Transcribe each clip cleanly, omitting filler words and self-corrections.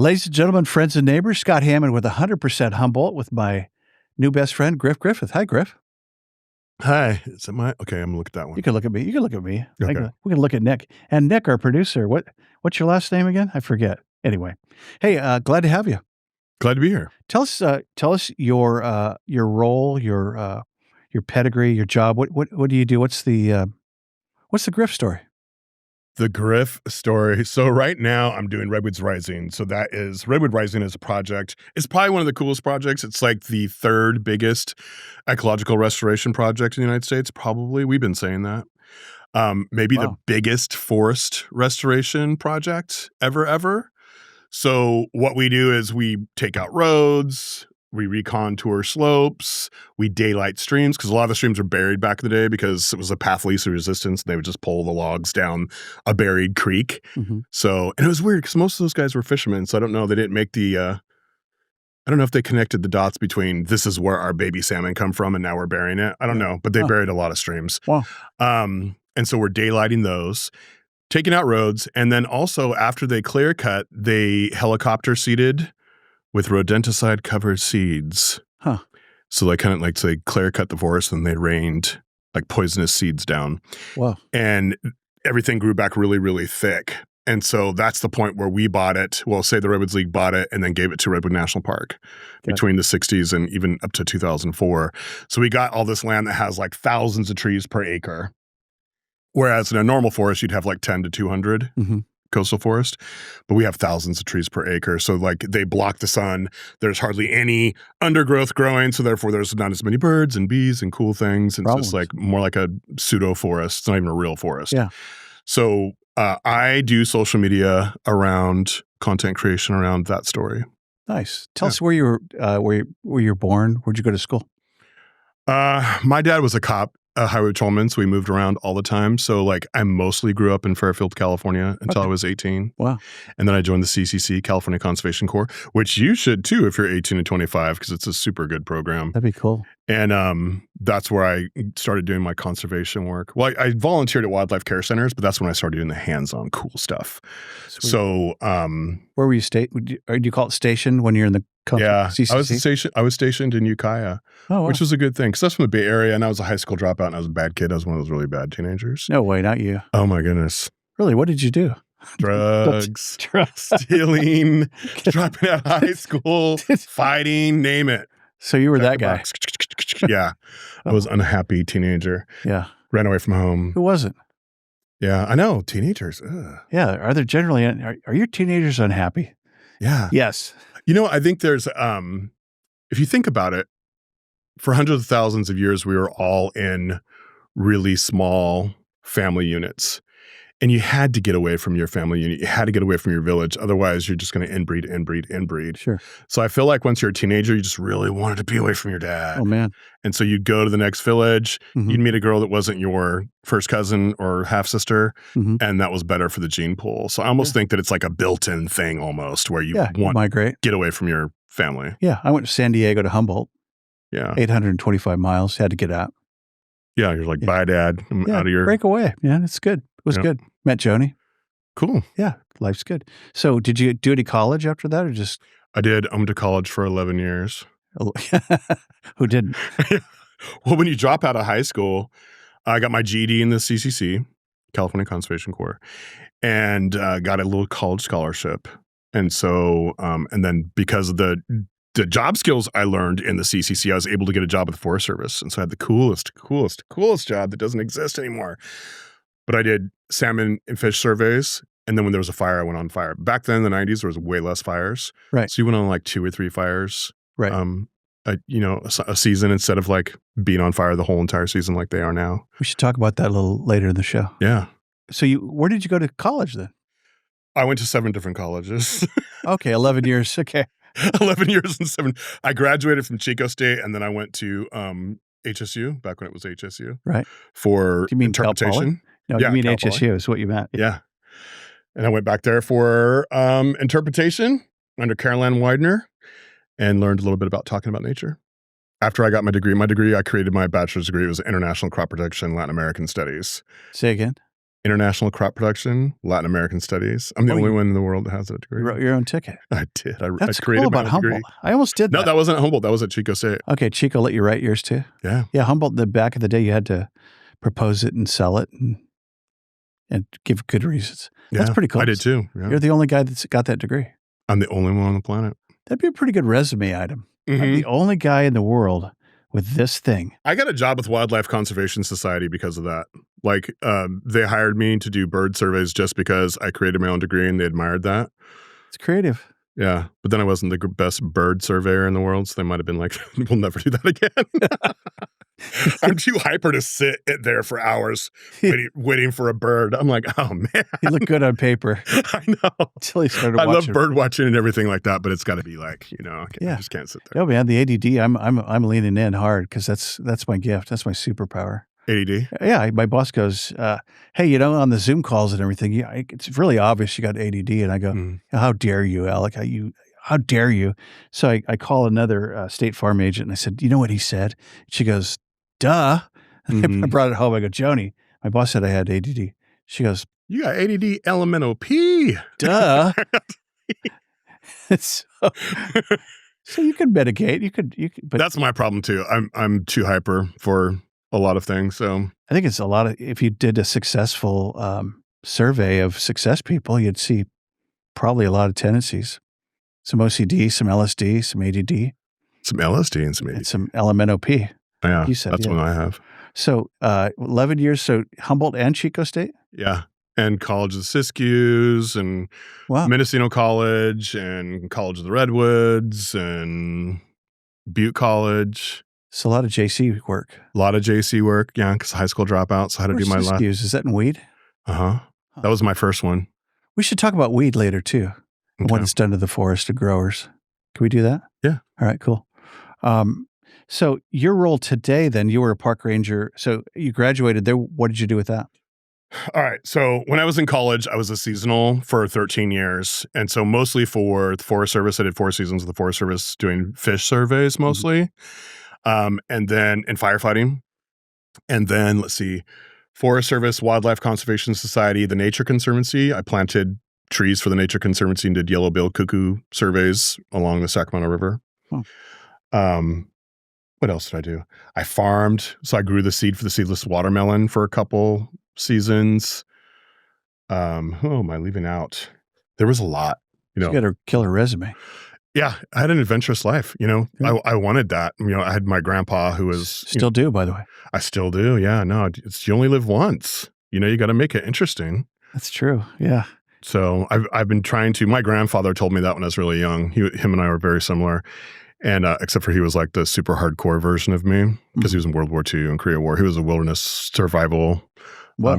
Ladies and gentlemen, friends and neighbors, Scott Hammond with 100% Humboldt with my new best friend, Griff Griffith. Hi, Griff. Hi. Is it my? Okay, I'm gonna look at that one. You can look at me. You can look at me. Okay. We can look at Nick. And Nick, our producer, what's your last name again? I forget. Anyway, hey, glad to have you. Glad to be here. Tell us your role, your pedigree, your job. What do you do? What's the Griff story? The Griff story. So right now I'm doing Redwoods Rising. So Redwood Rising is a project. It's probably one of the coolest projects. It's like the third biggest ecological restoration project in the United States. Probably. We've been saying that. Maybe the biggest forest restoration project ever. So what we do is we take out roads, we recontour slopes, we daylight streams, because a lot of the streams are buried back in the day because it was a path least of resistance. And they would just pull the logs down a buried creek. Mm-hmm. So, and it was weird because most of those guys were fishermen. So I don't know. They didn't make I don't know if they connected the dots between this is where our baby salmon come from and now we're burying it. I don't know, but they buried a lot of streams. Wow. And so we're daylighting those, taking out roads. And then also after they clear cut, they helicopter seeded with rodenticide covered seeds. Huh. So they kind of like, so they clear cut the forest and they rained like poisonous seeds down. Wow. And everything grew back really, really thick. And so that's the point where we bought it. Well, say the Redwoods League bought it and then gave it to Redwood National Park between the 60s and even up to 2004. So we got all this land that has like thousands of trees per acre. Whereas in a normal forest, you'd have like 10 to 200 coastal forest, but we have thousands of trees per acre. So like they block the sun. There's hardly any undergrowth growing. So therefore there's not as many birds and bees and cool things. And it's just like more like a pseudo forest. It's not even a real forest. Yeah. So I do social media around content creation around that story. Nice. Tell us where you were born. Where'd you go to school? My dad was a cop. A highway patrolman, so we moved around all the time. So like I mostly grew up in Fairfield, California until I was 18. Wow. And then I joined the CCC, California Conservation Corps, which you should too if you're 18 and 25 because it's a super good program. That'd be cool. And that's where I started doing my conservation work. Well, I volunteered at wildlife care centers, but that's when I started doing the hands-on cool stuff. Sweet. So where were you or do you call it station when you're in the CCC? I was stationed in Ukiah, which was a good thing because that's from the Bay Area, and I was a high school dropout, and I was a bad kid. I was one of those really bad teenagers. No way, not you. Oh my goodness. Really? What did you do? Drugs, stealing, dropping out of high school, fighting, name it. So you were that guy. Yeah. I was an unhappy teenager. Yeah. Ran away from home. Who wasn't? Yeah, I know. Teenagers. Ugh. Yeah. Are there generally, are your teenagers unhappy? Yeah. Yes. You know, I think there's, if you think about it, for hundreds of thousands of years, we were all in really small family units. And you had to get away from your family unit. You had to get away from your village. Otherwise, you're just going to inbreed. Sure. So I feel like once you're a teenager, you just really wanted to be away from your dad. Oh, man. And so you'd go to the next village. You'd meet a girl that wasn't your first cousin or half-sister. And that was better for the gene pool. So I almost think that it's like a built-in thing almost where you want to get away from your family. Yeah. I went to San Diego to Humboldt. Yeah. 825 miles. Had to get out. Yeah. You're like, bye, Dad. I'm out of your... Break away. Yeah. It's good. It was good. Met Joni. Cool. Yeah. Life's good. So did you do any college after that or just? I did. I went to college for 11 years. Who didn't? Well, when you drop out of high school, I got my GED in the CCC, California Conservation Corps, and got a little college scholarship. And so, and then because of the job skills I learned in the CCC, I was able to get a job with the Forest Service. And so I had the coolest job that doesn't exist anymore. But I did salmon and fish surveys. And then when there was a fire, I went on fire. Back then in the 90s, there was way less fires. Right. So you went on like 2 or 3 fires. Right. A season instead of like being on fire the whole entire season like they are now. We should talk about that a little later in the show. Yeah. So where did you go to college then? I went to 7 different colleges. Okay. 11 years. Okay. 11 years and 7. I graduated from Chico State and then I went to HSU, back when it was HSU. Right. For Do you mean interpretation. No, you mean HSU is what you meant. Yeah. And I went back there for interpretation under Caroline Widener and learned a little bit about talking about nature. After I got my degree, I created my bachelor's degree. It was International Crop Protection, Latin American Studies. Say again. International crop production, Latin American studies. I'm the only one in the world that has that degree. You wrote your own ticket. I did. That's I created cool my about own Humboldt. degree. I almost did that. No, that wasn't at Humboldt. That was at Chico State. Okay, Chico let you write yours too? Yeah. Yeah, Humboldt, the back of the day, you had to propose it and sell it and give good reasons. That's pretty cool. I did too. Yeah. You're the only guy that's got that degree. I'm the only one on the planet. That'd be a pretty good resume item. I'm the only guy in the world with this thing. I got a job with Wildlife Conservation Society because of that. Like, they hired me to do bird surveys just because I created my own degree and they admired that. It's creative. Yeah. But then I wasn't the best bird surveyor in the world. So they might have been like, we'll never do that again. I'm too hyper to sit there for hours waiting for a bird. I'm like, oh, man. You look good on paper. I know. Until you started watching. I love bird watching and everything like that, but it's got to be like, I just can't sit there. No, man, the ADD, I'm leaning in hard because that's my gift. That's my superpower. ADD? Yeah, my boss goes, hey, on the Zoom calls and everything, it's really obvious you got ADD. And I go, how dare you, Alec? How dare you? So I call another State Farm agent and I said, you know what he said? She goes, duh. I brought it home. I go, Joni, my boss said I had ADD. She goes, you got ADD elemental P. Duh. So you could mitigate. You could, but that's my problem too. I'm too hyper for a lot of things. So I think it's a lot of, if you did a successful survey of success people, you'd see probably a lot of tendencies. Some OCD, some LSD, some ADD. Some LSD and some ADD. And some LMNOP. Yeah, you said, that's what I have. So 11 years, so Humboldt and Chico State? Yeah. And College of the Siskiyous and Mendocino College and College of the Redwoods and Butte College. It's a lot of JC work. A lot of JC work, yeah, because high school dropouts. So I had to do my last. Siskiyous? Is that in Weed? Uh-huh. That was my first one. We should talk about weed later too. Okay. What it's done to the forest of growers. Can we do that? Yeah. All right, cool. So your role today then, you were a park ranger. So you graduated there. What did you do with that? All right. So when I was in college, I was a seasonal for 13 years. And so mostly for the Forest Service, I did 4 seasons of the Forest Service doing fish surveys mostly. And then in firefighting. And then let's see, Forest Service, Wildlife Conservation Society, the Nature Conservancy. I planted trees for the Nature Conservancy and did yellow-billed cuckoo surveys along the Sacramento River. What else did I do? I farmed. So I grew the seed for the seedless watermelon for a couple seasons. Who am I leaving out? There was a lot. You got a killer resume. Yeah, I had an adventurous life. I wanted that. I had my grandpa who was still do, by the way. I still do. Yeah, no, you only live once. You got to make it interesting. That's true. Yeah. So I've been trying to. My grandfather told me that when I was really young. Him and I were very similar, and except for he was like the super hardcore version of me because he was in World War II and Korea War. He was a wilderness survival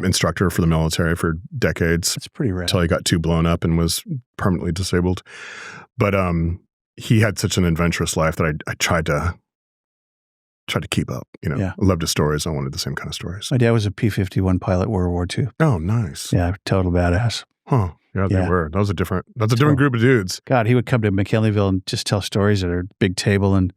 instructor for the military for decades. That's pretty rad. Until he got too blown up and was permanently disabled. But he had such an adventurous life that I tried to keep up. I loved his stories. I wanted the same kind of stories. My dad was a P-51 pilot, World War II. Oh, nice. Yeah, total badass. Huh. Yeah, they were. That's a different group of dudes. God, he would come to McKinleyville and just tell stories at our big table and,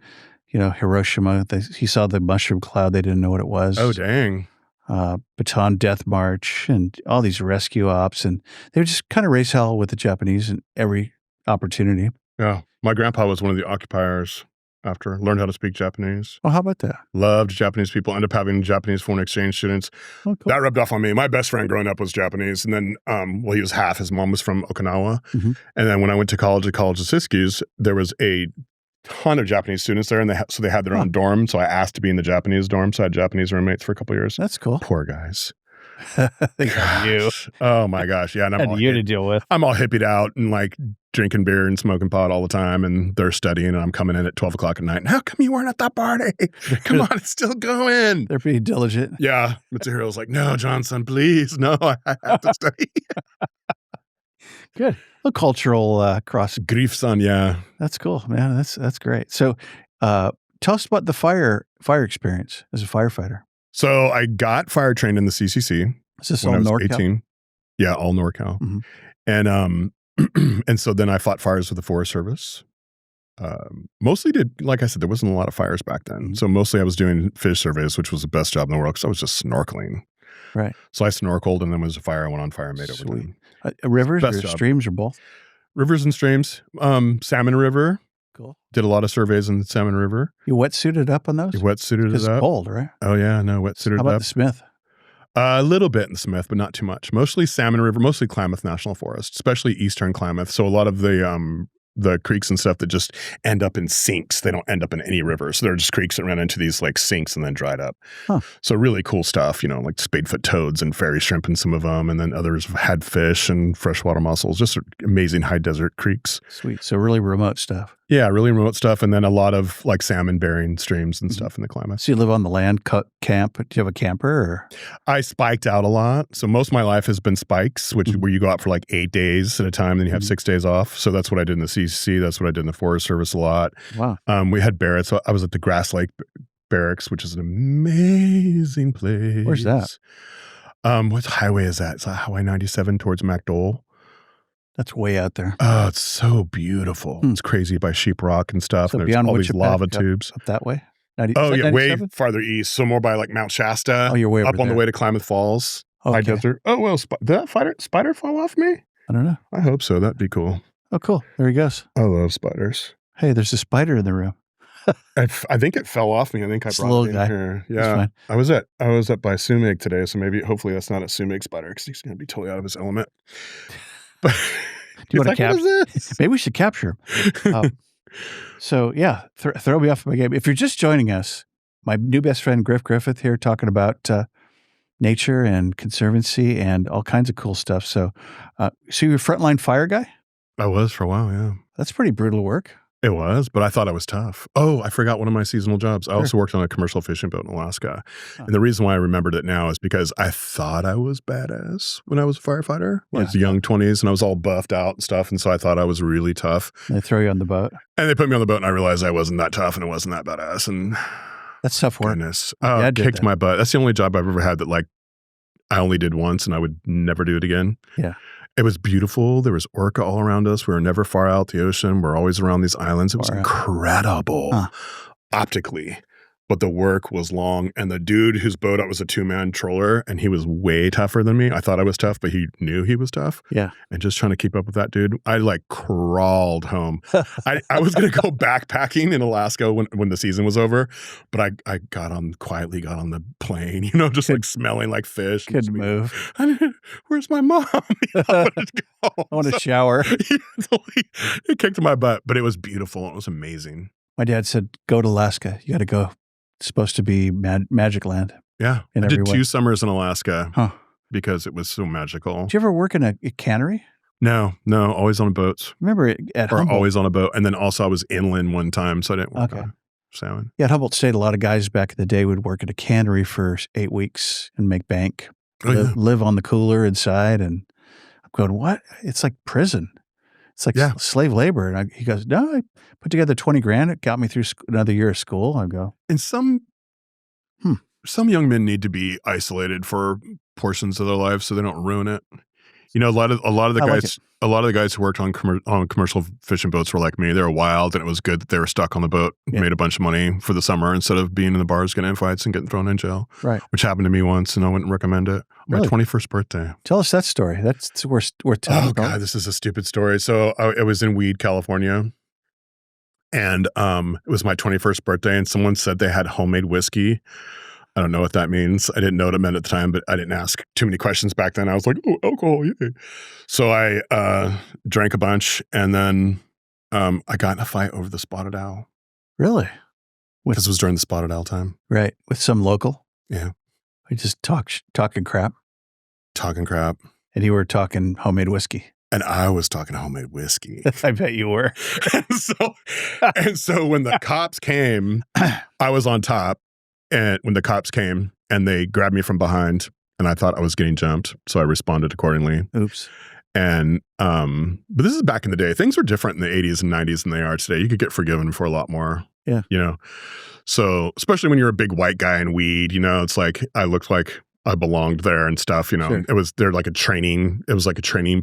Hiroshima. He saw the mushroom cloud. They didn't know what it was. Oh, dang. Bataan Death March and all these rescue ops. And they would just kind of raise hell with the Japanese in every opportunity. Yeah. My grandpa was one of the occupiers learned how to speak Japanese. Oh, how about that? Loved Japanese people. Ended up having Japanese foreign exchange students. Oh, cool. That rubbed off on me. My best friend growing up was Japanese. And then, he was half. His mom was from Okinawa. Mm-hmm. And then when I went to college at College of Siskiyous, there was a ton of Japanese students there. And so they had their own dorm. So I asked to be in the Japanese dorm. So I had Japanese roommates for a couple of years. That's cool. Poor guys. They got you. Oh my gosh. Yeah. And I'm all you to deal with. I'm all hippied out and like drinking beer and smoking pot all the time. And they're studying and I'm coming in at 12 o'clock at night. And how come you weren't at that party? Come on, it's still going. They're pretty diligent. Yeah. Material's like, no, Johnson, please. No, I have to study. Good. A cultural cross. Grief, son. Yeah. That's cool, man. That's great. So tell us about the fire experience as a firefighter. So I got fire trained in the CCC. Is this all NorCal? 18. Yeah, all NorCal. Mm-hmm. And and so then I fought fires with the Forest Service. Mostly like I said, there wasn't a lot of fires back then. Mm-hmm. So mostly I was doing fish surveys, which was the best job in the world because I was just snorkeling. Right. So I snorkeled, and then was a fire. I went on fire and made it with them. Rivers Best or job. streams or both? Rivers and streams. Salmon River. Cool. Did a lot of surveys in the Salmon River. You wetsuited up on those? You wetsuited it It's up. cold, right? Oh, yeah. No, wetsuited How about up. the Smith? A little bit in the Smith, but not too much. Mostly Salmon River, mostly Klamath National Forest, especially eastern Klamath. So a lot of the creeks and stuff that just end up in sinks. They don't end up in any rivers. So they're just creeks that run into these like sinks and then dried up. Huh. So really cool stuff, like spadefoot toads and fairy shrimp in some of them. And then others had fish and freshwater mussels, just amazing high desert creeks. Sweet. So really remote stuff. Yeah, really remote stuff. And then a lot of like salmon bearing streams and stuff in the Klamath. So you live on the land, camp. Do you have a camper? Or? I spiked out a lot. So most of my life has been spikes, which where you go out for like 8 days at a time, then you have 6 days off. So that's what I did in the CCC. That's what I did in the Forest Service a lot. Wow. We had barracks. So I was at the Grass Lake Barracks, which is an amazing place. Where's that? What highway is that? It's Highway 97 towards MacDowell. That's way out there. Oh, it's so beautiful. It's crazy by sheeprock and stuff. So And there's all these lava tubes. Up that way? Way farther east. So more by like Mount Shasta. Oh, you're way up over on there. the way to Klamath Falls. Okay. High desert. Oh, well, did that spider fall off me? I don't know. I hope so. That'd be cool. Oh, cool. There he goes. I love spiders. Hey, there's a spider in the room. I think it fell off me. I think I It's a brought little it in guy. here. It's Yeah. fine. I was up by Sumig today, so hopefully that's not a Sumig spider because he's going to be totally out of his element. But Do you want to what is capture? this? Maybe we should capture him. So yeah, throw me off my game. If you're just joining us, my new best friend Griff Griffith here talking about nature and conservancy and all kinds of cool stuff. So you're a frontline fire guy? I was for a while, yeah. That's pretty brutal work. It was, but I thought I was tough. Oh, I forgot one of my seasonal jobs. I also worked on a commercial fishing boat in Alaska. Huh. And the reason why I remembered it now is because I thought I was badass when I was a firefighter. I was young 20s and I was all buffed out and stuff. And so I thought I was really tough. They throw you on the boat. And they put me on the boat and I realized I wasn't that tough and it wasn't that badass. And That's tough work. goodness. Yeah, Kicked my butt. That's the only job I've ever had that like I only did once and I would never do it again. Yeah. It was beautiful. There was orca all around us. We were never far out the ocean. We're always around these islands. It was incredible optically. But the work was long. And the dude whose boat I was a 2-man troller, and he was way tougher than me. I thought I was tough, but he knew he was tough. Yeah. And just trying to keep up with that dude, I like crawled home. I was going to go backpacking in Alaska when the season was over, but I quietly got on the plane, just like smelling like fish. Couldn't move. Where's my mom? I want to shower. It kicked my butt, but it was beautiful. It was amazing. My dad said, go to Alaska. You got to go. It's supposed to be magic land. Yeah. I did 2 summers in Alaska because it was so magical. Did you ever work in a cannery? No, always on boats. Remember at Humboldt? Always on a boat. And then also I was inland one time, so I didn't work on salmon. Yeah, at Humboldt State, a lot of guys back in the day would work at a cannery for 8 weeks and make bank, live on the cooler inside. And I'm going, what? It's like prison. It's like slave labor. And he goes, no, I put together 20 grand. It got me through another year of school. I go, and some young men need to be isolated for portions of their life so they don't ruin it. A lot of the guys who worked on commercial fishing boats were like me. They were wild, and it was good that they were stuck on the boat, made a bunch of money for the summer instead of being in the bars, getting in fights, and getting thrown in jail. Right, which happened to me once, and I wouldn't recommend it. My 21st birthday. Tell us that story. That's worth telling. Oh God, this is a stupid story. So it was in Weed, California, and it was my 21st birthday, and someone said they had homemade whiskey. I don't know what that means. I didn't know what it meant at the time, but I didn't ask too many questions back then. I was like, oh, alcohol, yay. So I drank a bunch, and then I got in a fight over the spotted owl. Really? Because it was during the spotted owl time. Right. With some local? Yeah. I just talking crap. Talking crap. And you were talking homemade whiskey. And I was talking homemade whiskey. I bet you were. and so when the cops came, I was on top. And when the cops came and they grabbed me from behind, and I thought I was getting jumped, so I responded accordingly. Oops. And but this is back in the day. Things were different in the 80s and 90s than they are today. You could get forgiven for a lot more. Yeah. So especially when you're a big white guy in weed, it's like I looked like I belonged there and stuff. Sure. It was like a training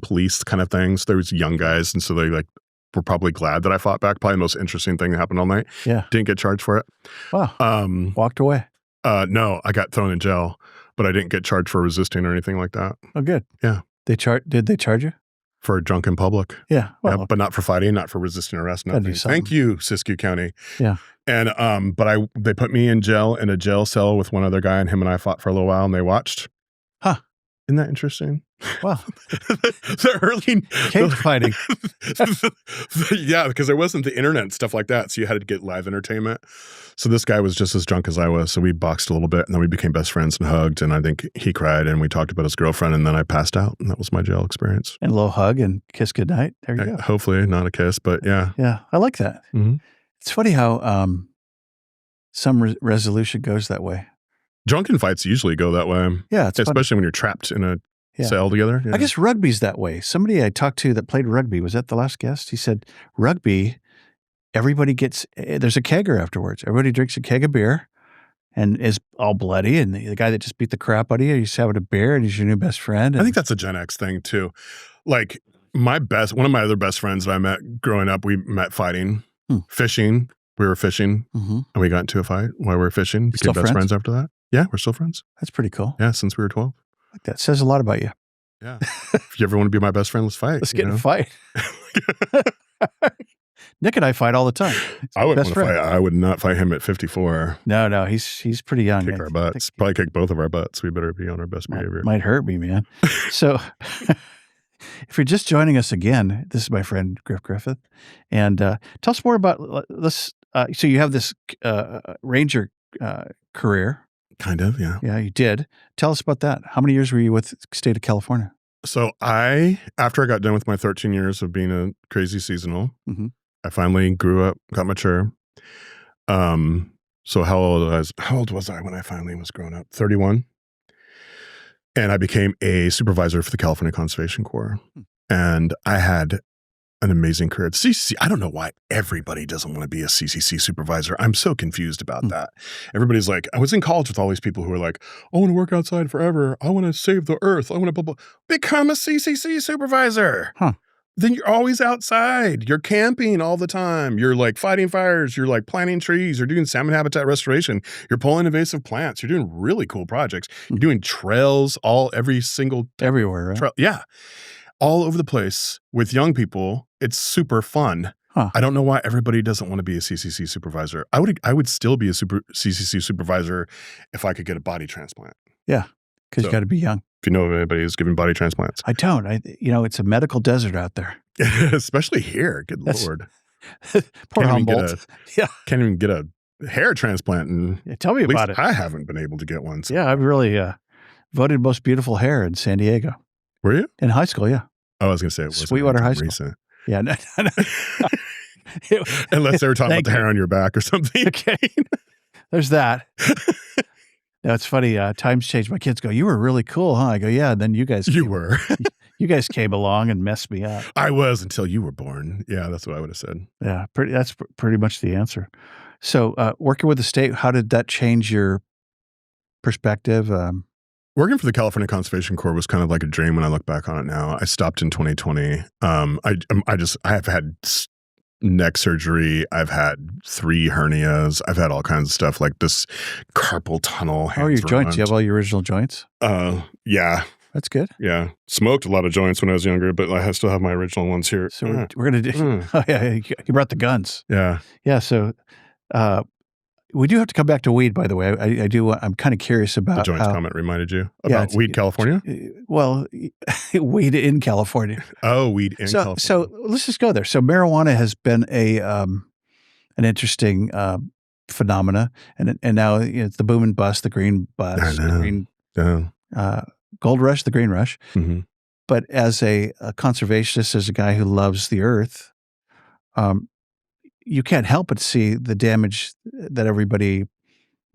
police kind of thing. So there was young guys, and so they were probably glad that I fought back. Probably the most interesting thing that happened all night. Yeah. Didn't get charged for it. Wow. Walked away. No, I got thrown in jail. but I didn't get charged for resisting or anything like that. Oh, good. Yeah. Did they charge you? For drunk in public. Yeah. Well, yeah, but not for fighting, not for resisting arrest, nothing. Thank you, Siskiyou County. Yeah. And but they put me in a jail cell with one other guy, and him and I fought for a little while, and they watched. Huh. Isn't that interesting? Wow. The early cage fighting. Yeah, because there wasn't the internet and stuff like that, so you had to get live entertainment. So this guy was just as drunk as I was, so we boxed a little bit, and then we became best friends and hugged, and I think he cried, and we talked about his girlfriend, and then I passed out, and that was my jail experience. And a little hug and kiss goodnight. There you go. Hopefully not a kiss, but yeah. Yeah, I like that. Mm-hmm. It's funny how some resolution goes that way. Drunken fights usually go that way. Yeah, it's especially funny. when you're trapped in a cell together. Yeah. I guess rugby's that way. Somebody I talked to that played rugby, was that the last guest? He said, rugby, everybody gets, there's a kegger afterwards. Everybody drinks a keg of beer and is all bloody. And the guy that just beat the crap out of you, he's having a beer and he's your new best friend. I think that's a Gen X thing too. Like one of my other best friends that I met growing up, we met fighting, fishing. We were fishing and we got into a fight while we were fishing. Became best friends after that. Yeah, we're still friends. That's pretty cool. Yeah, since we were 12. Like that says a lot about you. Yeah. If you ever want to be my best friend, let's fight. Let's get in a fight. Nick and I fight all the time. I wouldn't want to fight. I would not fight him at 54. No, he's pretty young. Kick our butts. Probably kick both of our butts. We better be on our best behavior. Might hurt me, man. So if you're just joining us again, this is my friend Griff Griffith. And tell us more about this. So you have this ranger career. Kind of, yeah. Yeah, you did. Tell us about that. How many years were you with the state of California? So after I got done with my 13 years of being a crazy seasonal, I finally grew up, got mature. So how old was I when I finally was grown up? 31. And I became a supervisor for the California Conservation Corps. And I had an amazing career at CCC. I don't know why everybody doesn't want to be a CCC supervisor. I'm so confused about that. Everybody's like, I was in college with all these people who were like, I want to work outside forever. I want to save the earth. I want to blah, blah. Become a CCC supervisor. Then you're always outside. You're camping all the time. You're like fighting fires. You're like planting trees. You're doing salmon habitat restoration. You're pulling invasive plants. You're doing really cool projects. You're doing trails everywhere, right? Trail, yeah. All over the place with young people. It's super fun. I don't know why everybody doesn't want to be a CCC supervisor. I would still be a CCC supervisor if I could get a body transplant. Yeah, because you got to be young. If you know of anybody who's giving body transplants. I don't. It's a medical desert out there. Especially here. Good Lord. Poor Humboldt. Can't even get a hair transplant. And tell me about it. I haven't been able to get one. So. Yeah, I've really voted most beautiful hair in San Diego. Were you? In high school, yeah. Oh, I was going to say it was Sweetwater High School. Recent. Yeah. No. Unless they were talking about the hair on your back or something. Okay. There's that. No, it's funny. Times change. My kids go, you were really cool, huh? I go, yeah. And then you guys were. You guys came along and messed me up. I was until you were born. Yeah, that's what I would have said. Yeah, that's pretty much the answer. So working with the state, how did that change your perspective? Working for the California Conservation Corps was kind of like a dream when I look back on it now. I stopped in 2020. I have had neck surgery. I've had 3 hernias. I've had all kinds of stuff like this carpal tunnel. Oh, your joints. You have all your original joints? Yeah. That's good. Yeah. Smoked a lot of joints when I was younger, but I still have my original ones here. So we're going to do, oh yeah, you brought the guns. Yeah. Yeah. So we do have to come back to weed, by the way. I'm kind of curious about the joints comment reminded you about weed California? Well, weed in California. Oh, weed in California. So let's just go there. So marijuana has been an interesting phenomena, and now it's the boom and bust, the green bust, the green gold rush, the green rush. Mm-hmm. But as a conservationist, as a guy who loves the earth, you can't help but see the damage that everybody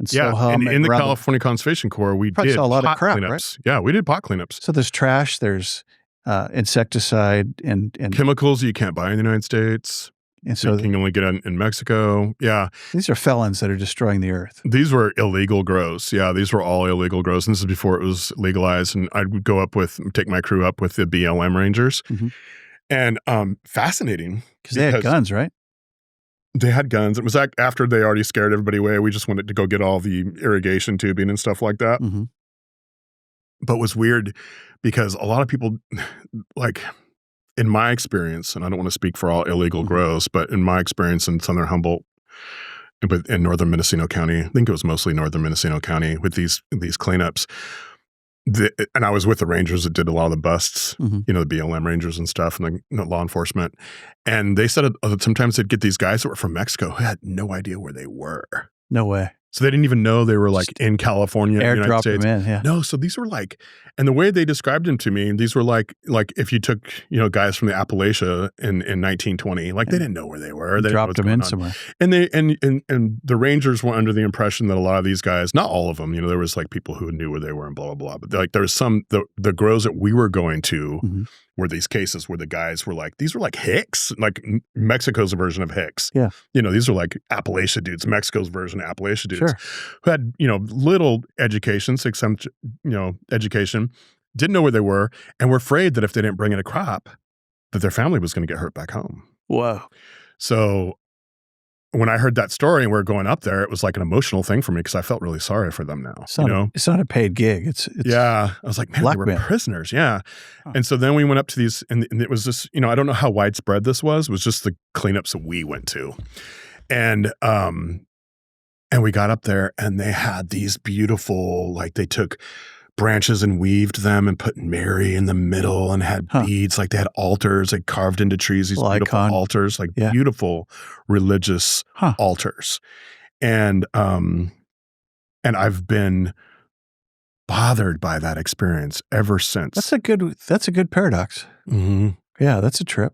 and in the California Conservation Corps, we did a lot of crap, cleanups. Right? Yeah, we did pot cleanups. So there's trash, there's insecticide, and chemicals you can't buy in the United States. And so you can only get in Mexico. Yeah. These are felons that are destroying the earth. These were illegal grows. Yeah, these were all illegal grows. And this is before it was legalized. And I would take my crew up with the BLM Rangers. Mm-hmm. And fascinating. Because they had guns, right? They had guns. It was after they already scared everybody away. We just wanted to go get all the irrigation tubing and stuff like that. Mm-hmm. but was weird because a lot of people, like in my experience, and I don't want to speak for all illegal grows, but in my experience in southern Humboldt, but in northern Mendocino County, I think it was mostly northern Mendocino County with these cleanups. And I was with the rangers that did a lot of the busts, the BLM rangers and stuff, and the law enforcement. And they said sometimes they'd get these guys that were from Mexico who had no idea where they were. No way. So they didn't even know they were like in California, United States. Them in, yeah. No, so these were like, and the way they described them to me, these were like if you took guys from the Appalachia in 1920, like they didn't know where they were. They dropped them in somewhere. And they and the rangers were under the impression that a lot of these guys, not all of them, there was like people who knew where they were and blah blah blah. But like there was some the grows that we were going to. Were these cases where the guys were like, these were like Hicks, like Mexico's version of Hicks. Yeah. These are like Appalachia dudes, Mexico's version of Appalachia dudes who had, little education, education, didn't know where they were, and were afraid that if they didn't bring in a crop, that their family was going to get hurt back home. Whoa. So when I heard that story and we were going up there, it was like an emotional thing for me because I felt really sorry for them now. It's not a paid gig. It's I was like, man, they were prisoners. Yeah. Huh. And so then we went up to these, and it was just, I don't know how widespread this was. It was just the cleanups that we went to. And we got up there and they had these beautiful, like they took branches and weaved them and put Mary in the middle and had beads. Like they had altars, like carved into trees, these beautiful altars, like beautiful religious altars. And I've been bothered by that experience ever since. That's a good paradox. Mm-hmm. Yeah, that's a trip.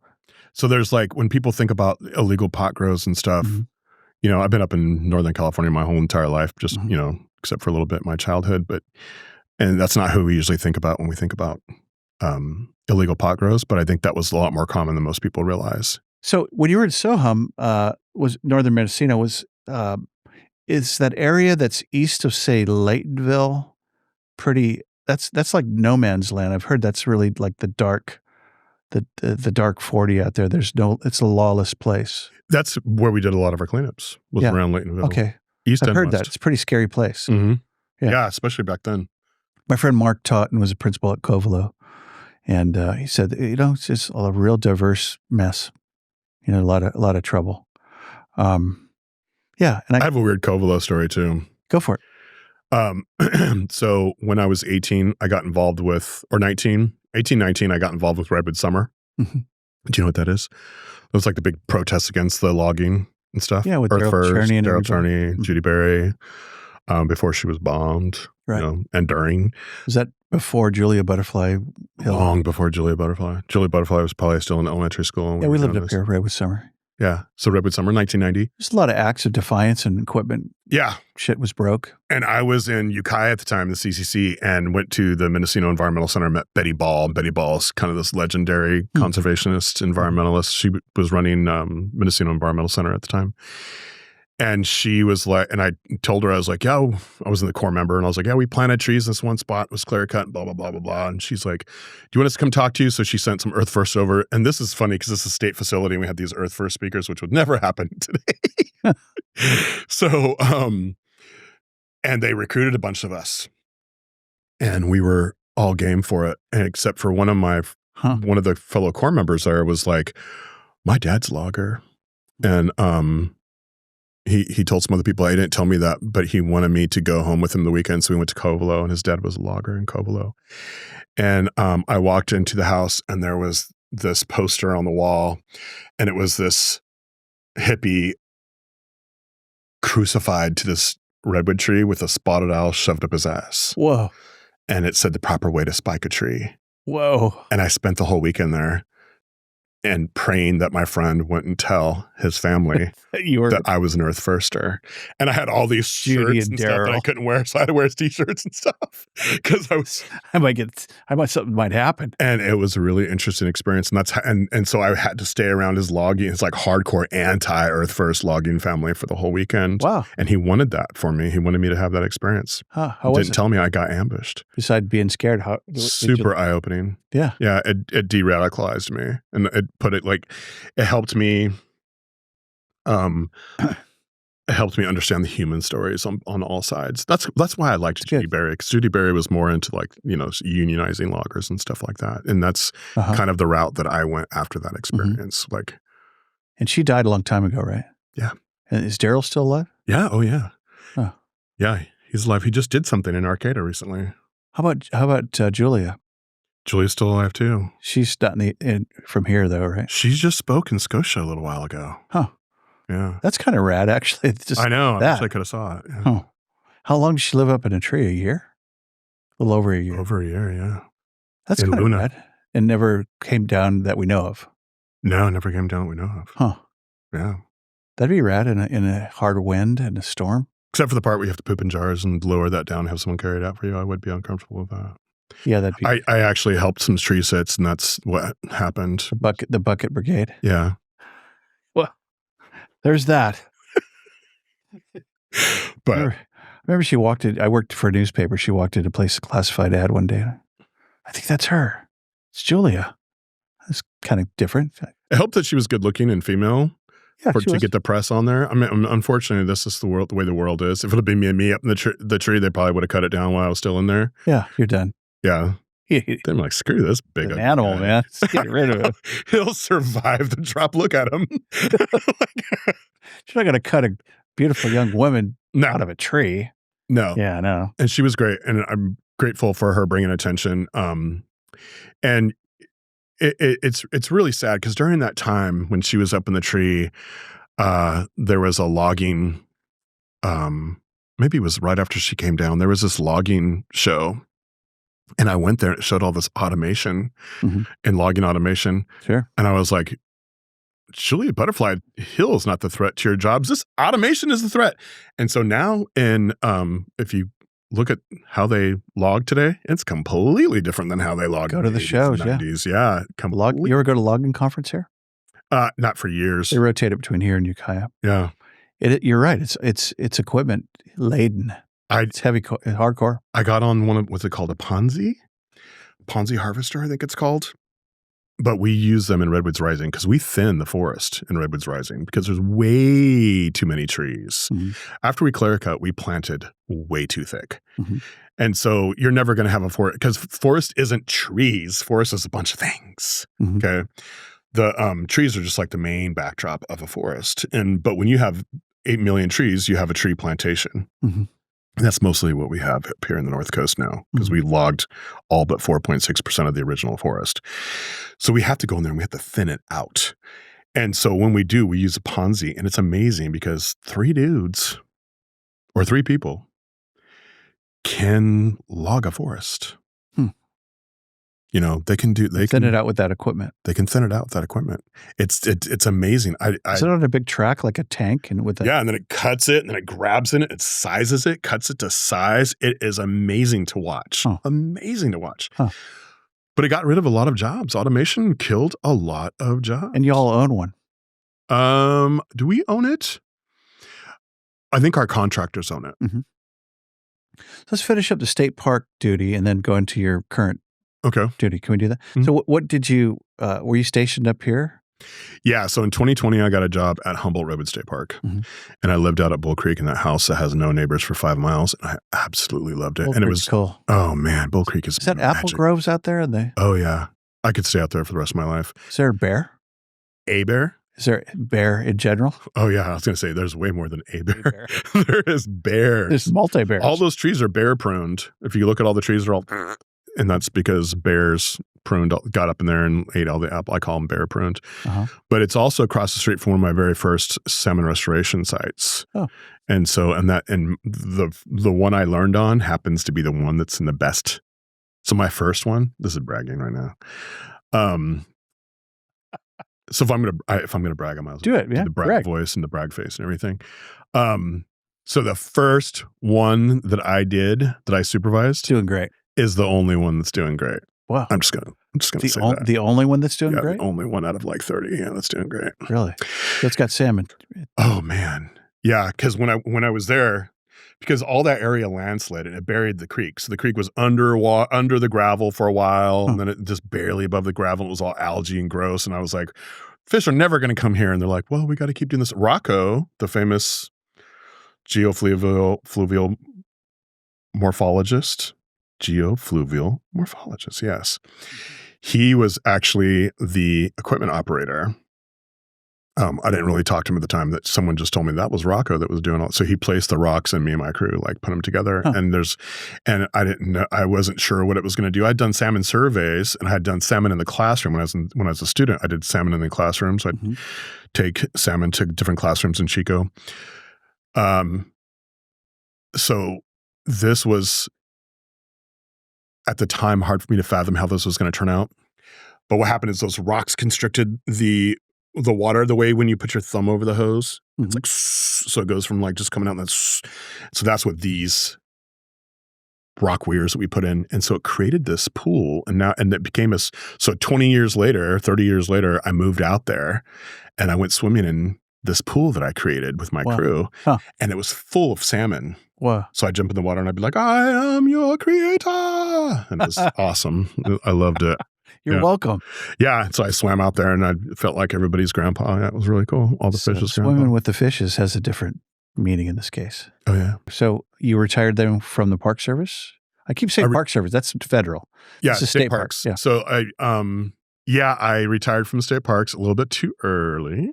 So there's like, when people think about illegal pot grows and stuff, I've been up in Northern California my whole entire life, just, except for a little bit in my childhood, and that's not who we usually think about when we think about illegal pot grows, but I think that was a lot more common than most people realize. So when you were in Soham, was northern Mendocino, is that area that's east of, say, Laytonville, that's like no man's land. I've heard that's really like the dark 40 out there. It's a lawless place. That's where we did a lot of our cleanups, was around Laytonville. Okay. East I've heard west. That. It's a pretty scary place. Mm-hmm. Yeah, especially back then. My friend Mark taught and was a principal at Covelo. And he said, it's just a real diverse mess. A lot of trouble. And I have a weird Covelo story too. Go for it. So when I was 18, I got involved with, or 19, I got involved with Redwoods Summer. Mm-hmm. Do you know what that is? It was like the big protests against the logging and stuff. Yeah, with Daryl Cherney, Judy Berry, before she was bombed, and during. Was that before Julia Butterfly Hill? Long before Julia Butterfly. Julia Butterfly was probably still in elementary school. Yeah, we lived up here, Redwood Summer. Yeah. So Redwood Summer, 1990. There's a lot of acts of defiance and equipment. Yeah. Shit was broke. And I was in Ukiah at the time, the CCC, and went to the Mendocino Environmental Center, met Betty Ball. Betty Ball is kind of this legendary conservationist, environmentalist. She was running Mendocino Environmental Center at the time. And she was like, and I told her, I was like, I was in the core member, and I was like, we planted trees in this one spot, was clear cut, and blah, blah, blah, blah, blah. And she's like, do you want us to come talk to you? So she sent some Earth First over. And this is funny because this is a state facility, and we had these Earth First speakers, which would never happen today. So, and they recruited a bunch of us, and we were all game for it. And except for one of the fellow core members there was like, my dad's a logger. And, He told some other people, he didn't tell me that, but he wanted me to go home with him the weekend. So we went to Covelo, and his dad was a logger in Covelo. And I walked into the house, and there was this poster on the wall, and it was this hippie crucified to this redwood tree with a spotted owl shoved up his ass. Whoa. And it said the proper way to spike a tree. Whoa. And I spent the whole weekend there and praying that my friend wouldn't tell his family that I was an Earth Firster. And I had all these shirts and stuff that I couldn't wear, so I had to wear T-shirts and stuff because something might happen. And it was a really interesting experience, and so I had to stay around his logging, his like hardcore anti-Earth First logging family for the whole weekend. Wow! And he wanted that for me. He wanted me to have that experience. How was it? Didn't tell me I got ambushed. Besides being scared, super eye-opening. Yeah, yeah. It de-radicalized me, and it helped me helped me understand the human stories on all sides. That's why I liked Judy good. Berry, because Judy Berry was more into like, unionizing loggers and stuff like that. And that's kind of the route that I went after that experience. Like, and she died a long time ago, right? Yeah. And is Daryl still alive? Yeah. Oh, yeah. Oh. Yeah, he's alive. He just did something in Arcata recently. How about Julia? Julia's still alive too. She's not from here though, right? She just spoke in Scotia a little while ago. Huh. Yeah. That's kind of rad, actually. It's just I know. that. I wish I could have saw it. Yeah. Huh. How long did she live up in a tree? A year? A little over a year. Over a year, yeah. That's kind of rad. And never came down that we know of. No, never came down that we know of. Huh. Yeah. That'd be rad in a hard wind and a storm. Except for the part where you have to poop in jars and lower that down and have someone carry it out for you. I would be uncomfortable with that. Yeah, that'd be. I actually helped some tree sits, and that's what happened. The bucket brigade. Yeah. Well, there's that. But remember she walked in. I worked for a newspaper. She walked in to place a classified ad one day. I think that's her. It's Julia. That's kind of different. I hope that she was good looking and female. Yeah, to get the press on there. I mean, unfortunately, this is the way the world is. If it had been me up in the tree, they probably would have cut it down while I was still in there. Yeah, you're done. Yeah. I'm like, screw this big an animal, man. Let's get rid of him. He'll survive the drop. Look at him. You're not going to cut a beautiful young woman out of a tree. No. Yeah, no. And she was great, and I'm grateful for her bringing attention. And it's really sad because during that time when she was up in the tree, there was a logging. Maybe it was right after she came down. There was this logging show, and I went there. And it showed all this automation and logging automation. Sure. And I was like, Julia Butterfly Hill is not the threat to your jobs. This automation is the threat. And so now, if you look at how they log today, it's completely different than how they log. Go to the shows, 90s. Yeah. You ever go to logging conference here? Not for years. They rotate it between here and Ukiah. Yeah. You're right. It's equipment laden. It's heavy, hardcore. I got on one of, what's it called? A Ponzi harvester, I think it's called. But we use them in Redwoods Rising because we thin the forest in Redwoods Rising because there's way too many trees. After we clear cut, we planted way too thick. And so you're never going to have a forest because forest isn't trees. Forest is a bunch of things. Okay. The trees are just like the main backdrop of a forest. But when you have 8 million trees, you have a tree plantation. And that's mostly what we have up here in the North Coast now because we logged all but 4.6% of the original forest. So we have to go in there and we have to thin it out. And so when we do, we use a Ponzi, and it's amazing because 3 dudes or 3 people can log a forest. They can thin it out with that equipment. They can thin it out with that equipment. It's amazing. Is it on a big track like a tank and with and then it cuts it and then it grabs in it, it sizes it, cuts it to size. It is amazing to watch. Amazing to watch. But it got rid of a lot of jobs. Automation killed a lot of jobs. And you all own one. Do we own it? I think our contractors own it. Let's finish up the state park duty and then go into your current duty. Can we do that? So what did you, were you stationed up here? Yeah. So in 2020, I got a job at Humboldt Redwood State Park. And I lived out at Bull Creek in that house that has no neighbors for 5 miles. And I absolutely loved it. And it was cool. Oh man, Bull Creek is that magic. apple groves out there? Oh yeah. I could stay out there for the rest of my life. Is there a bear? A bear? Is there a bear in general? Oh yeah. I was going to say there's way more than a bear. There is bears. There's multi-bears. All those trees are bear pruned. If you look at all the trees, they're all, and that's because bears got up in there and ate all the apple. I call them bear pruned. But it's also across the street from one of my very first salmon restoration sites. And so, and the one I learned on happens to be the one that's in the best. So my first one, this is bragging right now. So if I'm gonna brag, I might as well do it. Yeah, the brag voice and the brag face and everything. So the first one that I supervised, doing great, is the only one that's doing great. Wow. I'm just gonna say that. The only one that's doing great? The only one out of like 30. Yeah, that's doing great. Really? So it's got salmon. Oh man. Yeah. Cause when I was there, because all that area landslid and it buried the creek. So the creek was under the gravel for a while, and then it just barely above the gravel. It was all algae and gross. And I was like, fish are never going to come here. And they're like, well, we got to keep doing this. Rocco, the famous geofluvial morphologist. Geofluvial morphologist, yes. He was actually the equipment operator. I didn't really talk to him at the time. That someone just told me that was Rocco that was doing all. So he placed the rocks, and me and my crew like put them together. Huh. And I didn't know. I wasn't sure what it was going to do. I'd done salmon surveys, and I had done salmon in the classroom when I was a student. I did salmon in the classroom, so I'd take salmon to different classrooms in Chico. So this was at the time hard for me to fathom how this was going to turn out. But what happened is those rocks constricted the water the way when you put your thumb over the hose. It's like, so it goes from like just coming out and that's, so that's what these rock weirs that we put in. And so it created this pool, and it became so 20 years later, 30 years later, I moved out there and I went swimming in this pool that I created with my crew, and it was full of salmon. Wow. So I'd jump in the water and I'd be like, I am your creator. And it was awesome. I loved it. You're welcome. Yeah. So I swam out there and I felt like everybody's grandpa. That was really cool. All the fishes. Swimming with the fishes has a different meaning in this case. Oh, yeah. So you retired then from the Park Service? I keep saying Park Service. That's federal. Yeah. This is state parks. Yeah. So I retired from the state parks a little bit too early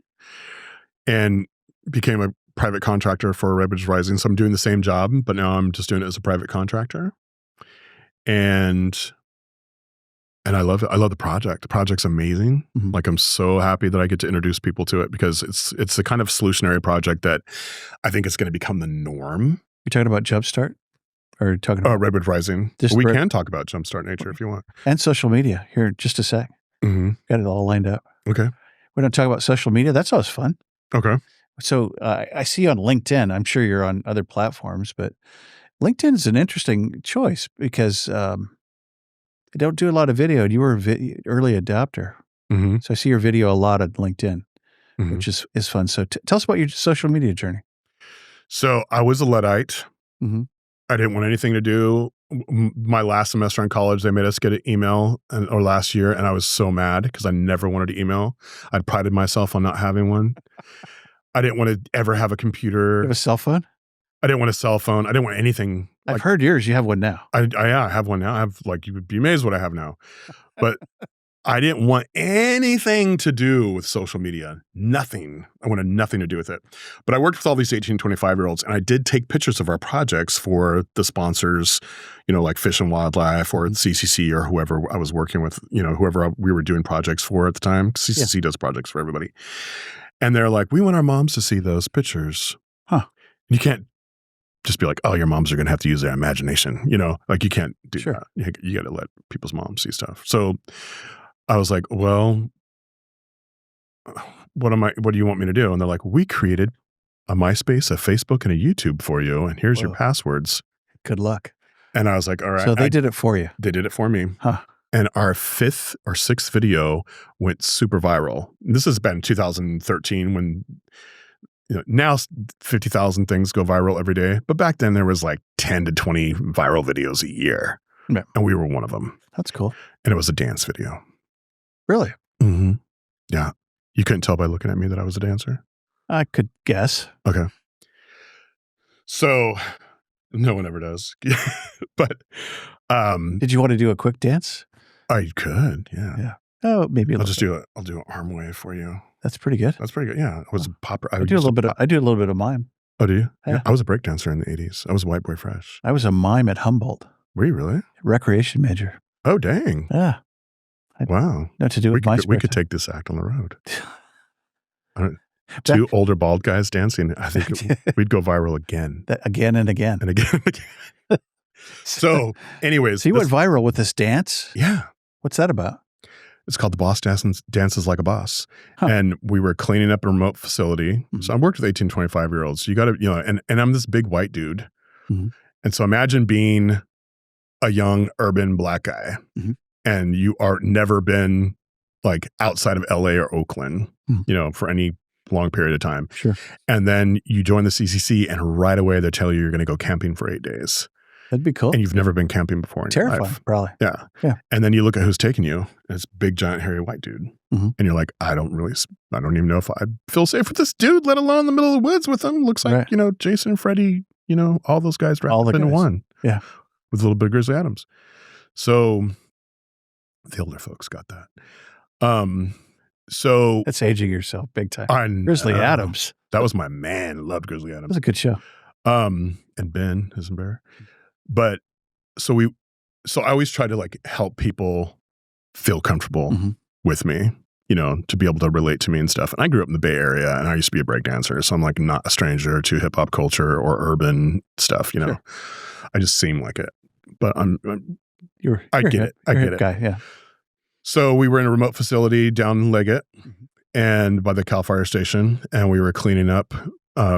and became a private contractor for Redwoods Rising. So I'm doing the same job, but now I'm just doing it as a private contractor. And I love it. I love the project. The project's amazing. Like, I'm so happy that I get to introduce people to it because it's the kind of solutionary project that I think is going to become the norm. You're talking about Jumpstart? Or talking about Redwood Rising. We can talk about Jumpstart Nature if you want. And social media here in just a sec. Got it all lined up. Okay. We're going to talk about social media. That's always fun. Okay. So I see you on LinkedIn. I'm sure you're on other platforms, but LinkedIn is an interesting choice because I don't do a lot of video. You were an early adopter. So I see your video a lot on LinkedIn, which is fun. So tell us about your social media journey. So I was a Luddite. I didn't want anything to do. My last semester in college, they made us get an email, or last year, and I was so mad because I never wanted to email. I'd prided myself on not having one. I didn't want to ever have a computer. You have a cell phone? I didn't want a cell phone. I didn't want anything. I've heard yours. You have one now. I have one now. I have, like, you would be amazed what I have now. But I didn't want anything to do with social media. Nothing. I wanted nothing to do with it. But I worked with all these 18, 25-year-olds, and I did take pictures of our projects for the sponsors, like Fish and Wildlife or CCC or whoever I was working with, whoever we were doing projects for at the time. CCC does projects for everybody. And they're like, we want our moms to see those pictures. You can't just be like, oh, your moms are going to have to use their imagination. Like, you can't do that. You got to let people's moms see stuff. So I was like, well, what do you want me to do? And they're like, we created a MySpace, a Facebook, and a YouTube for you. And here's your passwords. Good luck. And I was like, all right. So they did it for you. They did it for me. And our 5th or 6th video went super viral. This has been 2013 when, now 50,000 things go viral every day. But back then there was like 10 to 20 viral videos a year. Yeah. And we were one of them. That's cool. And it was a dance video. Really? Yeah. You couldn't tell by looking at me that I was a dancer? I could guess. Okay. So no one ever does. But did you want to do a quick dance? I could, yeah. Oh, maybe I'll do an arm wave for you. That's pretty good. That's pretty good. Yeah. I was a popper. I do a little bit of mime. Oh, do you? Yeah. I was a breakdancer in the 80s. I was a white boy fresh. I was a mime at Humboldt. Were you really? Recreation major. Oh, dang. Yeah. Wow. Not to do with we could take this act on the road. Two older bald guys dancing. I think we'd go viral again. Again and again. And again and again. So, anyways. So you went viral with this dance? Yeah. What's that about? It's called The Boss Dances Like a Boss. And we were cleaning up a remote facility. So I worked with 18, 25-year-olds. So you got to, and I'm this big white dude. And so imagine being a young urban black guy and you are never been like outside of LA or Oakland, for any long period of time. Sure. And then you join the CCC and right away they tell you you're going to go camping for 8 days. That'd be cool. And you've never been camping before in your Terrifying, life. probably. Yeah. Yeah. And then you look at who's taking you, and it's big, giant, hairy white dude. Mm-hmm. And you're like, I don't even know if I feel safe with this dude, let alone in the middle of the woods with him. Looks like, Jason, Freddie, all those guys wrapped up into one. Yeah. With a little bit of Grizzly Adams. So the older folks got that. So that's aging yourself big time. Grizzly Adams. That was my man. Loved Grizzly Adams. It was a good show. And Ben Hisenberg. But so I always try to like help people feel comfortable with me, to be able to relate to me and stuff. And I grew up in the Bay Area, and I used to be a breakdancer, so I'm like not a stranger to hip hop culture or urban stuff. Sure. I just seem like it, but I get it. I get it. Guy, yeah. So we were in a remote facility down in Leggett, and by the Cal Fire Station, and we were cleaning up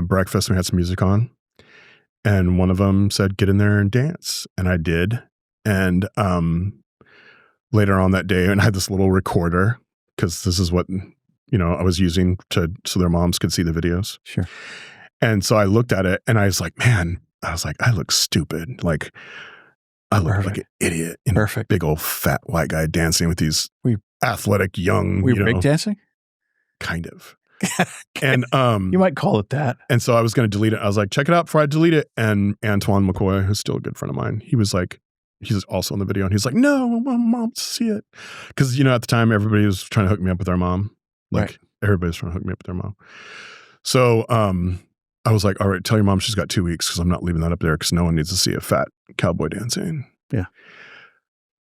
breakfast. And we had some music on, and one of them said, "Get in there and dance," and I did. And later on that day, and I had this little recorder because this is what I was using so their moms could see the videos. Sure. And so I looked at it, and I was like, man, I look stupid. Like I look like an idiot. Perfect. Big old fat white guy dancing with these athletic young. Were you break dancing? Kind of. And you might call it that. And so I was going to delete it. I was like, check it out before I delete it. And Antoine McCoy, who's still a good friend of mine, he was like, he's also in the video, and he's like, no, I want mom to see it. Because, at the time, everybody was trying to hook me up with their mom. Like, everybody's trying to hook me up with their mom. So I was like, all right, tell your mom she's got 2 weeks because I'm not leaving that up there because no one needs to see a fat cowboy dancing. Yeah.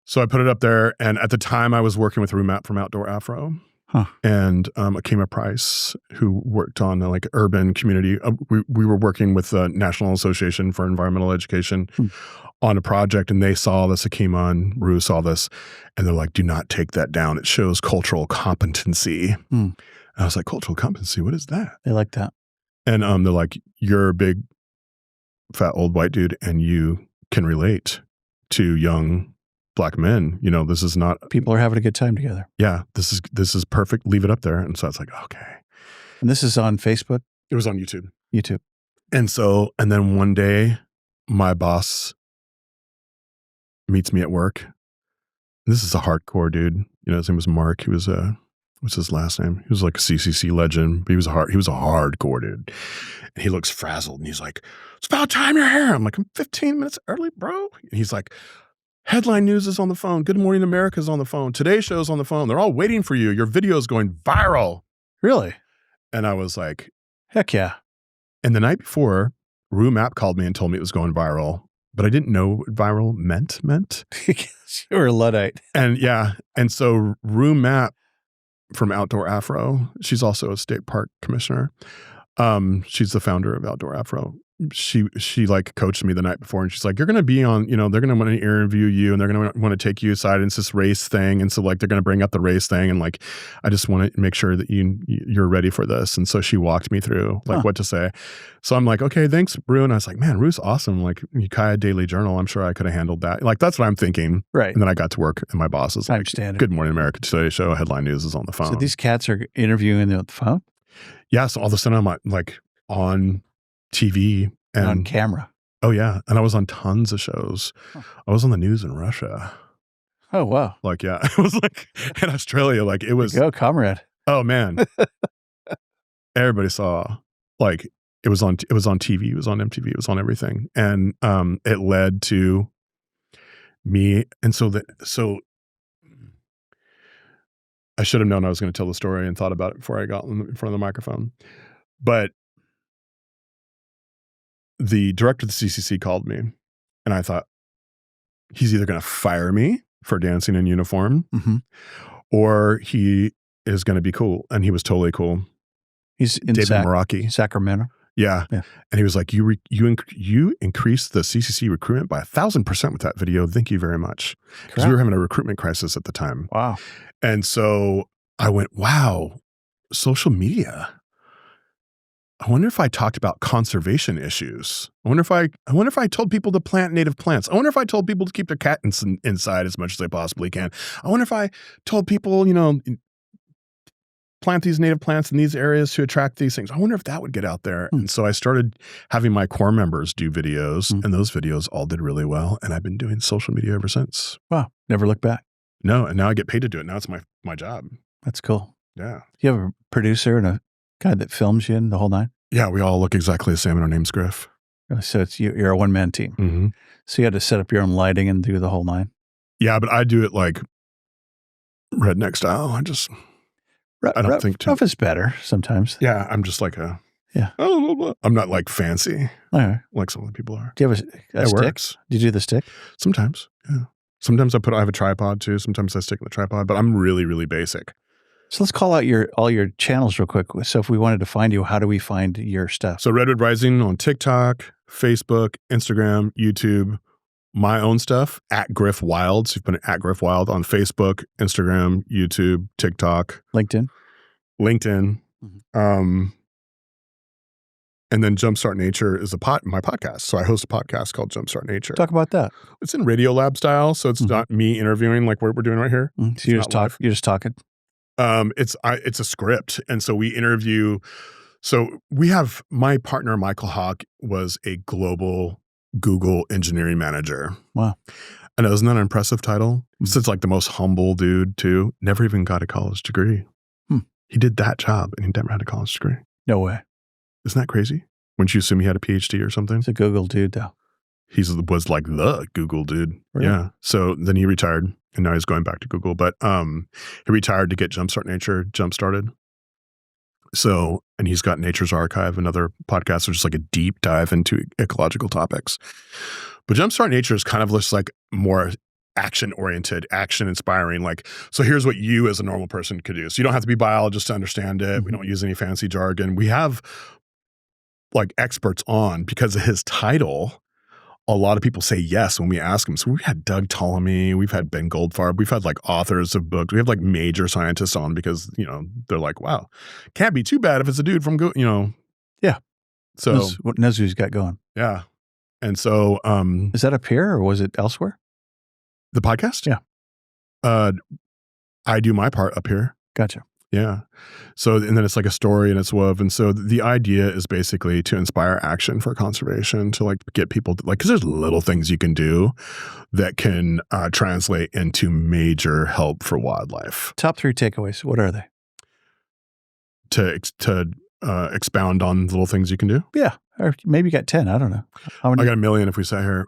So I put it up there. And at the time, I was working with Rumap from Outdoor Afro. And Akema Price, who worked on like urban community. We were working with the National Association for Environmental Education on a project, and they saw this. Akema and Rue saw this, and they're like, "Do not take that down. It shows cultural competency." And I was like, "Cultural competency? What is that?" They like that. And they're like, "You're a big, fat old white dude, and you can relate to young Black men. This is not people are having a good time together. Yeah, this is perfect. Leave it up there." And so I was like, okay. And this is on Facebook? It was on YouTube. And then one day my boss meets me at work. This is a hardcore dude. His name was Mark. He was what's his last name? He was like a CCC legend, but he was a hardcore dude. And he looks frazzled, and he's like, "It's about time you're here." I'm like, "I'm 15 minutes early, bro." And he's like, "Headline News is on the phone. Good Morning America is on the phone. Today Show's on the phone. They're all waiting for you. Your video's going viral." Really? And I was like, heck yeah. And the night before, Rue Map called me and told me it was going viral, but I didn't know what viral meant. You were a Luddite. And yeah. And so Rue Map from Outdoor Afro, she's also a state park commissioner. She's the founder of Outdoor Afro. She like coached me the night before, and she's like, "You're going to be on, they're going to want to interview you, and they're going to want to take you aside. And it's this race thing. And so like, they're going to bring up the race thing. And like, I just want to make sure that you're ready for this." And so she walked me through like what to say. So I'm like, "Okay, thanks, Rue." And I was like, "Man, Rue's awesome. Like Ukiah Daily Journal. I'm sure I could have handled that." Like, that's what I'm thinking. Right. And then I got to work, and my boss is I like, understand. "Good Morning America, Today Show, Headline News is on the phone." So these cats are interviewing the phone? Yeah. So all of a sudden I'm like on TV. And on camera. Oh, yeah. And I was on tons of shows. I was on the news in Russia. Oh, wow. Like, yeah. It was like in Australia, like it was. Go, comrade. Oh, man. Everybody saw, like, it was on TV. It was on MTV. It was on everything. And it led to me. And so I should have known I was going to tell the story and thought about it before I got in front of the microphone. But the director of the CCC called me, and I thought, he's either going to fire me for dancing in uniform, or he is going to be cool. And he was totally cool. He's in David Meraki. Sacramento. Yeah. And he was like, you increased the CCC recruitment by 1,000% with that video. Thank you very much. Because we were having a recruitment crisis at the time. Wow. And so I went, wow, social media. I wonder if I talked about conservation issues. I wonder if I told people to plant native plants. I wonder if I told people to keep their cat inside as much as they possibly can. I wonder if I told people, plant these native plants in these areas to attract these things. I wonder if that would get out there. And so I started having my core members do videos, and those videos all did really well. And I've been doing social media ever since. Wow. Never look back. No. And now I get paid to do it. Now it's my job. That's cool. Yeah. You have a producer and a guy that films you in the whole nine? Yeah. We all look exactly the same, and our name's Griff. So you're a one-man team. So you had to set up your own lighting and do the whole nine? Yeah, but I do it like redneck style. I don't think too. Rough is better sometimes. Yeah, I'm just like I'm not like fancy like some of the people are. Do you have a stick? Works. Do you do the stick? Sometimes, yeah. Sometimes I have a tripod too. Sometimes I stick with the tripod, but I'm really, really basic. So let's call out all your channels real quick. So if we wanted to find you, how do we find your stuff? So Redwood Rising on TikTok, Facebook, Instagram, YouTube. My own stuff at Griff Wild. So you've been at Griff Wild on Facebook, Instagram, YouTube, TikTok, LinkedIn. And then Jumpstart Nature is my podcast. So I host a podcast called Jumpstart Nature. Talk about that. It's in Radiolab style, so it's not me interviewing like what we're doing right here. So you're just talking. It's a script, and so we interview. So we have my partner Michael Hawk was a global Google engineering manager. Wow. I know, isn't that an impressive title? It's like the most humble dude too. Never even got a college degree. He did that job and he never had a college degree. No way. Isn't that crazy? Wouldn't you assume he had a PhD or something? He's a Google dude though. He was like the Google dude. Really? Yeah. So then he retired and now he's going back to Google. But he retired to get Jumpstart Nature jump-started. So, and he's got Nature's Archive, another podcast, which is like a deep dive into ecological topics. But Jumpstart Nature is kind of just like more action-oriented, action-inspiring. Like, so here's what you as a normal person could do. So you don't have to be a biologist to understand it. We don't use any fancy jargon. We have like experts on because of his title. A lot of people say yes when we ask them. So we've had Doug Ptolemy, we've had Ben Goldfarb, we've had like authors of books. We have like major scientists on because, they're like, wow, can't be too bad if it's a dude from, Yeah. So knows who he's got going. Yeah. And so, is that up here or was it elsewhere? The podcast? Yeah. I do my part up here. Gotcha. Yeah. So, and then it's like a story and it's woven. So the idea is basically to inspire action for conservation, to like get people to, like, because there's little things you can do that can translate into major help for wildlife. Top 3 takeaways. What are they? To expound on little things you can do? Yeah. Or maybe you got 10. I don't know. How many? I got a million if we sat here.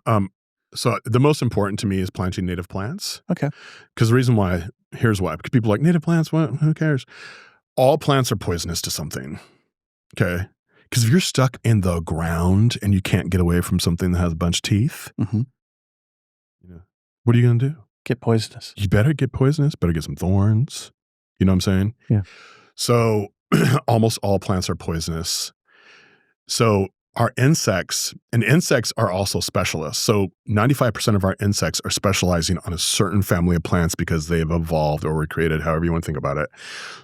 So the most important to me is planting native plants. Okay. Because the reason why, here's why. Because people are like, native plants, what? Who cares? All plants are poisonous to something. Okay. Because if you're stuck in the ground and you can't get away from something that has a bunch of teeth, what are you going to do? Get poisonous. You better get poisonous, better get some thorns. You know what I'm saying? Yeah. So almost all plants are poisonous. So our insects are also specialists. So 95% of our insects are specializing on a certain family of plants because they have evolved or were created, however you want to think about it,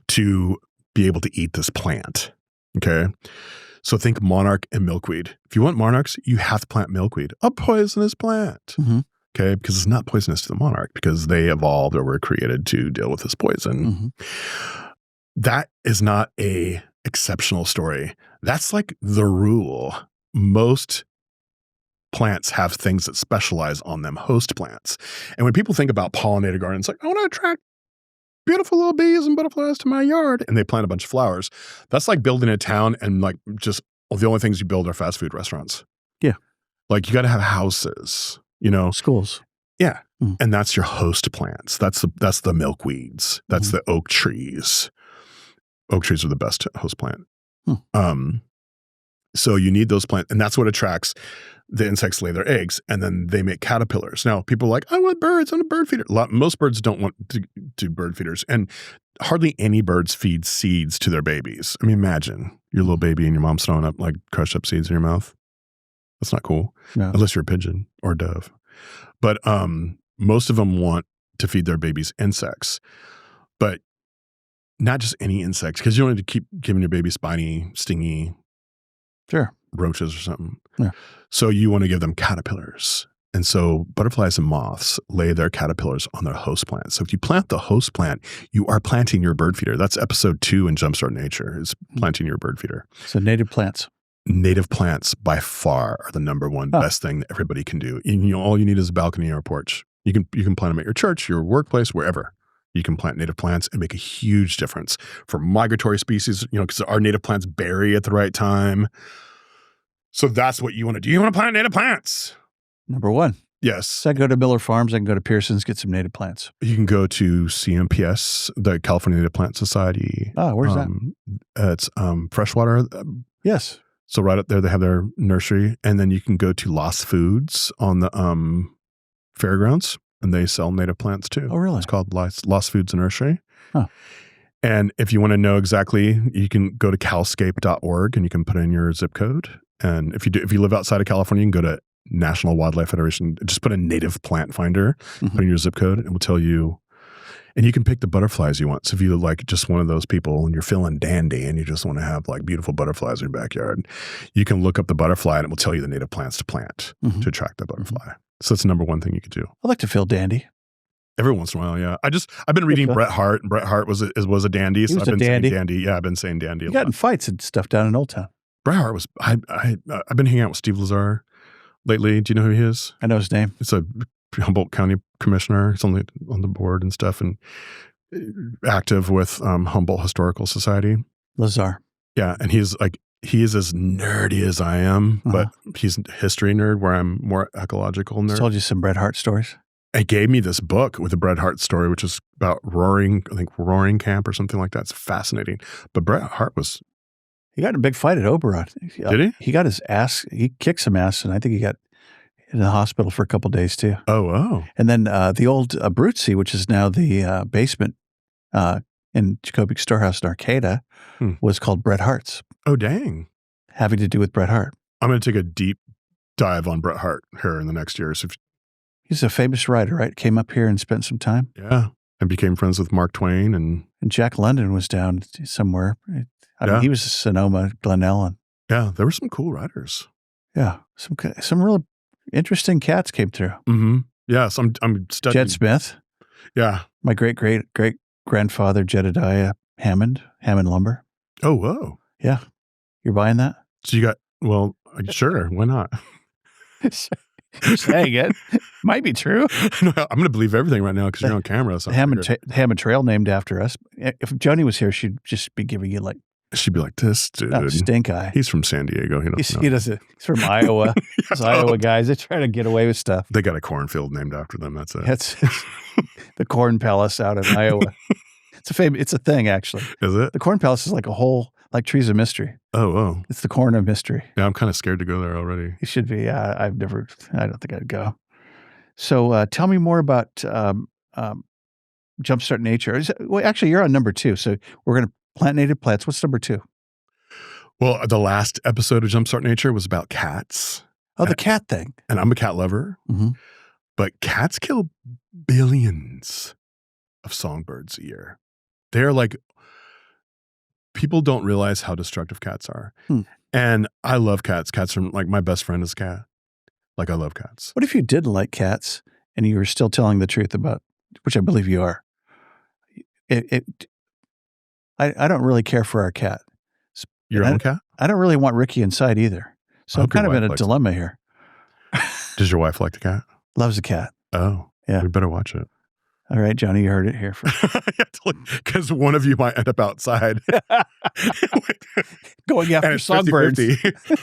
to be able to eat this plant. Okay. So think monarch and milkweed. If you want monarchs, you have to plant milkweed, a poisonous plant. Okay. Because it's not poisonous to the monarch because they evolved or were created to deal with this poison. That is not a exceptional story. That's like the rule. Most plants have things that specialize on them, host plants. And when people think about pollinator gardens, like, I want to attract beautiful little bees and butterflies to my yard, and they plant a bunch of flowers. That's like building a town and like just the only things you build are fast food restaurants. Yeah. Like you got to have houses, Schools. Yeah. And that's your host plants. That's the milkweeds. That's the oak trees. Oak trees are the best host plant. So you need those plants, and that's what attracts the insects lay their eggs, and then they make caterpillars. Now, people are like, I want birds, I'm a bird feeder. Most birds don't want to do bird feeders, and hardly any birds feed seeds to their babies. I mean, imagine your little baby and your mom's throwing up like crushed up seeds in your mouth. That's not cool, unless you're a pigeon or a dove. But most of them want to feed their babies insects, but not just any insects, because you don't need to keep giving your baby spiny, stingy roaches or something. Yeah. So you want to give them caterpillars. And so butterflies and moths lay their caterpillars on their host plant. So if you plant the host plant, you are planting your bird feeder. That's episode 2 in Jumpstart Nature, is planting your bird feeder. So native plants. Native plants by far are the number one best thing that everybody can do. And, all you need is a balcony or a porch. You can plant them at your church, your workplace, wherever. You can plant native plants and make a huge difference for migratory species, because our native plants berry at the right time. So that's what you want to do. You want to plant native plants. Number 1. Yes. So I can go to Miller Farms. I can go to Pearson's, get some native plants. You can go to CMPS, the California Native Plant Society. Oh, where's that? It's freshwater. Yes. So right up there, they have their nursery. And then you can go to Lost Foods on the fairgrounds, and they sell native plants too. Oh, really? It's called Lost Foods Nursery. Huh. And if you want to know exactly, you can go to calscape.org and you can put in your zip code. And if you live outside of California, you can go to National Wildlife Federation. Just put in native plant finder, put in your zip code, and it will tell you. And you can pick the butterflies you want. So if you like just one of those people and you're feeling dandy and you just want to have like beautiful butterflies in your backyard, you can look up the butterfly and it will tell you the native plants to plant to attract the butterfly. So that's the number one thing you could do. I like to feel dandy. Every once in a while, yeah. I've been reading Bret Hart, and Bret Hart was a dandy. So I've been saying dandy. Yeah, I've been saying dandy. You got in fights and stuff down in Old Town. Bret Hart was. I've been hanging out with Steve Lazar lately. Do you know who he is? I know his name. It's a Humboldt County commissioner. He's on the board and stuff, and active with Humboldt Historical Society. Lazar. Yeah, and he is as nerdy as I am, but he's a history nerd where I'm more ecological nerd. Told you some Bret Hart stories. He gave me this book with a Bret Hart story, which is about Roaring Camp or something like that. It's fascinating. But Bret Hart he got in a big fight at Oberon. Did he? He got his ass, he kicked some ass, and I think he got in the hospital for a couple of days too. Oh. And then the old Abruzzi, which is now the basement in Jacoby's Storehouse in Arcata, was called Bret Hart's. Oh, dang. Having to do with Bret Hart. I'm going to take a deep dive on Bret Hart here in the next year. So he's a famous writer, right? Came up here and spent some time. Yeah. And became friends with Mark Twain. And Jack London was down somewhere. I mean, he was Sonoma, Glen Ellen. Yeah, there were some cool writers. Yeah. Some real interesting cats came through. Mm-hmm. Yes, I'm studying. Jed Smith. Yeah. My great-great-great-grandfather, Jedediah Hammond Lumber. Oh, whoa. Yeah. You're buying that? So you got, sure, why not? You're saying it. Might be true. No, I'm going to believe everything right now because you're on camera. So Hammond Trail named after us. If Joni was here, she'd just be giving you like. She'd be like, this dude. Stink eye. He's from San Diego. He's from Iowa. Those Iowa guys, they try to get away with stuff. They got a cornfield named after them. That's it. That's the Corn Palace out in Iowa. It's a thing, actually. Is it? The Corn Palace is like a whole, like Trees of Mystery. Oh. It's the corn of mystery. Yeah, I'm kind of scared to go there already. You should be. I don't think I'd go. So tell me more about Jumpstart Nature. Actually, you're on number 2. So we're going to plant native plants. What's number 2? Well, the last episode of Jumpstart Nature was about cats. Oh, the cat thing. And I'm a cat lover. Mm-hmm. But cats kill billions of songbirds a year. They're like, people don't realize how destructive cats are. And I love cats. Cats are like, my best friend is a cat. Like, I love cats. What if you didn't like cats and you were still telling the truth about, which I believe you are? I don't really care for our cat. Your own cat? I don't really want Ricky inside either. So I'm kind of in a dilemma here. Does your wife like the cat? Loves the cat. Oh, yeah. We better watch it. All right, Johnny, you heard it here first. Because one of you might end up outside. Going after songbirds. 50-50.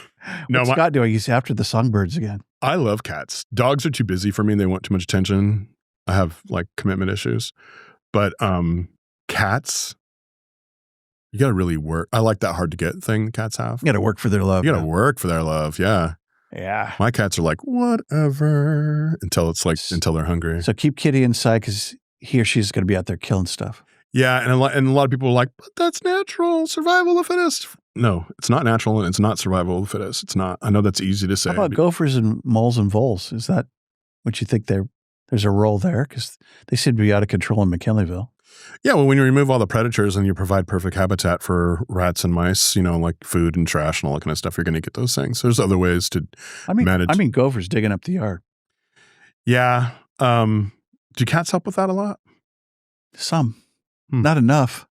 What's Scott doing? He's after the songbirds again. I love cats. Dogs are too busy for me and they want too much attention. I have like commitment issues. But cats, you got to really work. I like that hard to get thing cats have. You got to work for their love. You got to work for their love. Yeah. Yeah. My cats are like, whatever, until they're hungry. So keep Kitty inside because he or she's going to be out there killing stuff. Yeah. And a lot of people are like, but that's natural. Survival of the fittest. No, it's not natural and it's not survival of the fittest. It's not. I know that's easy to say. How about gophers and moles and voles? Is that what you think there's a role there? Because they seem to be out of control in McKinleyville. Yeah, well, when you remove all the predators and you provide perfect habitat for rats and mice, like food and trash and all that kind of stuff, you're going to get those things. There's other ways to manage. I mean, gophers digging up the yard. Yeah. Do cats help with that a lot? Some. Not enough.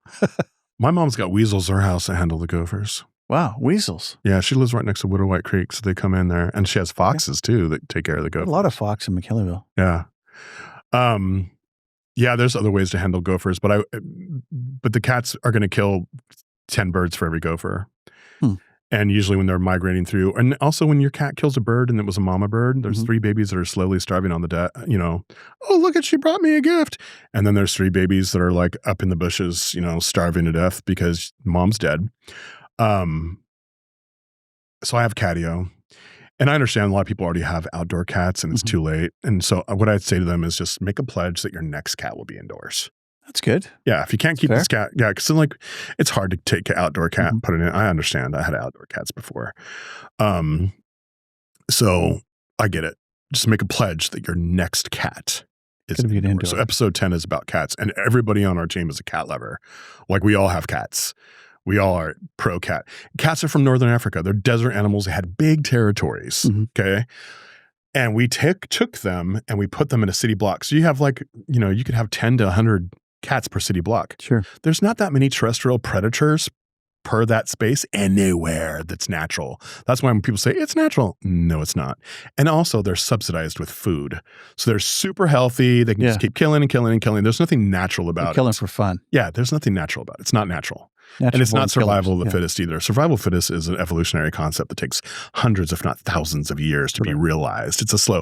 My mom's got weasels in her house that handle the gophers. Wow, weasels. Yeah, she lives right next to Widow White Creek, so they come in there. And she has foxes, too, that take care of the gophers. A lot of fox in McKinleyville. Yeah. Yeah, there's other ways to handle gophers, but the cats are going to kill 10 birds for every gopher. And usually when they're migrating through, and also when your cat kills a bird and it was a mama bird, there's 3 babies that are slowly starving on the deck, oh, look she brought me a gift. And then there's 3 babies that are like up in the bushes, starving to death because mom's dead. So I have catio. And I understand a lot of people already have outdoor cats and it's too late. And so what I'd say to them is just make a pledge that your next cat will be indoors. That's good. Yeah, if you can't keep this cat, because it's hard to take an outdoor cat and put it in. I understand. I had outdoor cats before. So I get it. Just make a pledge that your next cat is going to be an indoor. So episode 10 is about cats, and everybody on our team is a cat lover. Like we all have cats. We all are pro cat. Cats are from Northern Africa. They're desert animals. They had big territories. Okay. And we took them and we put them in a city block. So you have you could have 10 to 100 cats per city block. Sure. There's not that many terrestrial predators per that space anywhere that's natural. That's why when people say it's natural, no, it's not. And also they're subsidized with food. So they're super healthy. They can just keep killing and killing and killing. There's nothing natural about it. Killing for fun. Yeah, there's nothing natural about it. It's not natural. And it's not survival of the fittest either. Survival of the fittest is an evolutionary concept that takes hundreds, if not thousands of years to be realized. It's a slow.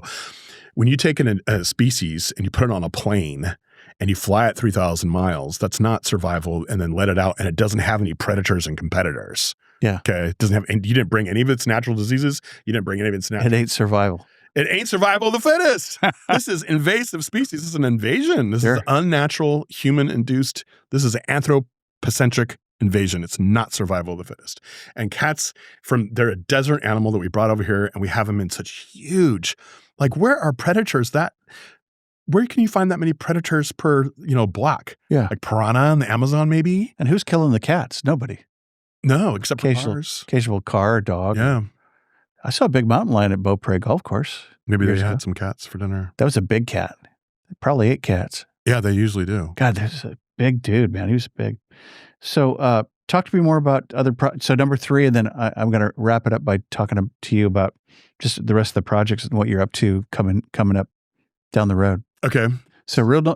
When you take a species and you put it on a plane and you fly it 3,000 miles, that's not survival, and then let it out and it doesn't have any predators and competitors. Yeah. Okay. It doesn't have, and you didn't bring any of its natural diseases. You didn't bring any of its natural. It ain't survival. It ain't survival of the fittest. This is invasive species. This is an invasion. This is unnatural, human-induced. This is anthropocentric invasion. It's not survival of the fittest. And cats, they're a desert animal that we brought over here, and we have them in such huge, where are predators where can you find that many predators per, block? Yeah. Like piranha in the Amazon, maybe? And who's killing the cats? Nobody. No, except for cars. Occasional car or dog. Yeah. I saw a big mountain lion at Beaupre Golf Course. Maybe they had some cats for dinner. That was a big cat. They probably ate cats. Yeah, they usually do. God, that's a big dude, man. He was big. So talk to me more about other so number 3, and then I'm going to wrap it up by talking to you about just the rest of the projects and what you're up to coming up down the road. Okay. So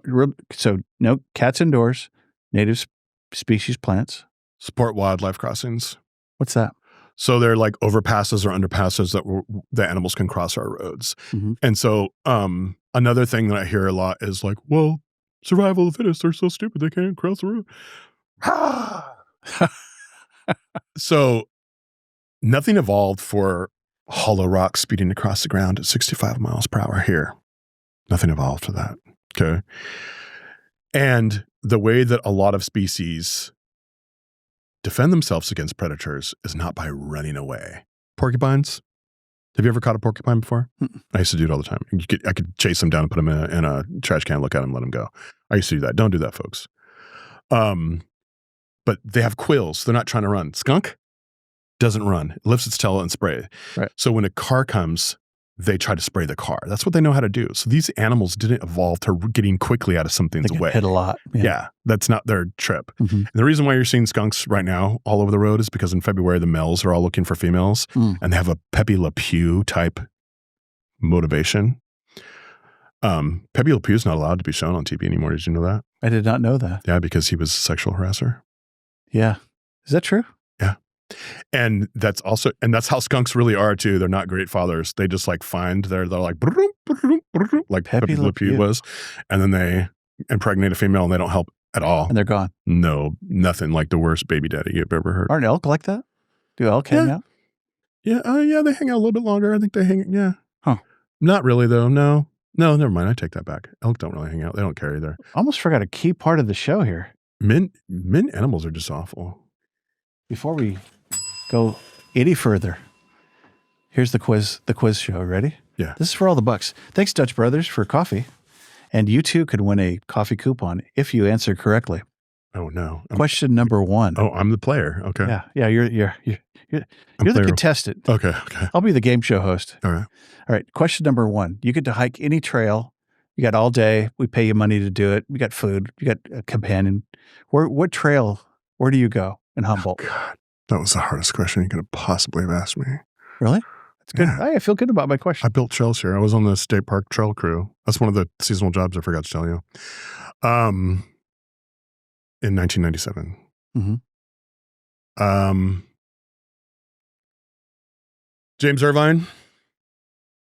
so no cats indoors, native species plants. Support wildlife crossings. What's that? So they're like overpasses or underpasses that animals can cross our roads. And so another thing that I hear a lot is like, well, survival of the fittest, they're so stupid they can't cross the road. So nothing evolved for hollow rocks speeding across the ground at 65 miles per hour here. Nothing evolved for that. Okay. And the way that a lot of species defend themselves against predators is not by running away. Porcupines. Have you ever caught a porcupine before? I used to do it all the time. I could chase them down and put them in a trash can, look at them, let them go. I used to do that. Don't do that, folks. But they have quills. They're not trying to run. Skunk doesn't run. It lifts its tail and spray. Right. So when a car comes, they try to spray the car. That's what they know how to do. So these animals didn't evolve to getting quickly out of something's way. Hit a lot. Yeah, that's not their trip. And the reason why you're seeing skunks right now all over the road is because in February, the males are all looking for females and they have a Pepe Le Pew type motivation. Pepe Le Pew is not allowed to be shown on TV anymore. Did you know that? I did not know that. Yeah, because he was a sexual harasser. Yeah. Is that true? Yeah. And that's how skunks really are too. They're not great fathers. They just they're like Pepe Le Pew was. And then they impregnate a female and they don't help at all. And they're gone. No, nothing like the worst baby daddy you've ever heard. Aren't elk like that? Do elk hang out? Yeah. Yeah, they hang out a little bit longer. I think they hang, yeah. Huh. Not really though. No, never mind. I take that back. Elk don't really hang out. They don't carry there. Almost forgot a key part of the show here. Men animals are just awful. Before we go any further, here's the quiz show. Ready? Yeah. This is for all the bucks. Thanks, Dutch Brothers, for coffee. And you too could win a coffee coupon if you answer correctly. Oh, no. Question number 1. Oh, I'm the player. Okay. Yeah. You're the contestant. Okay. I'll be the game show host. All right. All right. Question number 1. You get to hike any trail. You got all day. We pay you money to do it. We got food. You got a companion. What trail? Where do you go in Humboldt? Oh, God, that was the hardest question you could have possibly have asked me. Really? That's good. Yeah. I feel good about my question. I built trails here. I was on the state park trail crew. That's one of the seasonal jobs I forgot to tell you. In 1997. James Irvine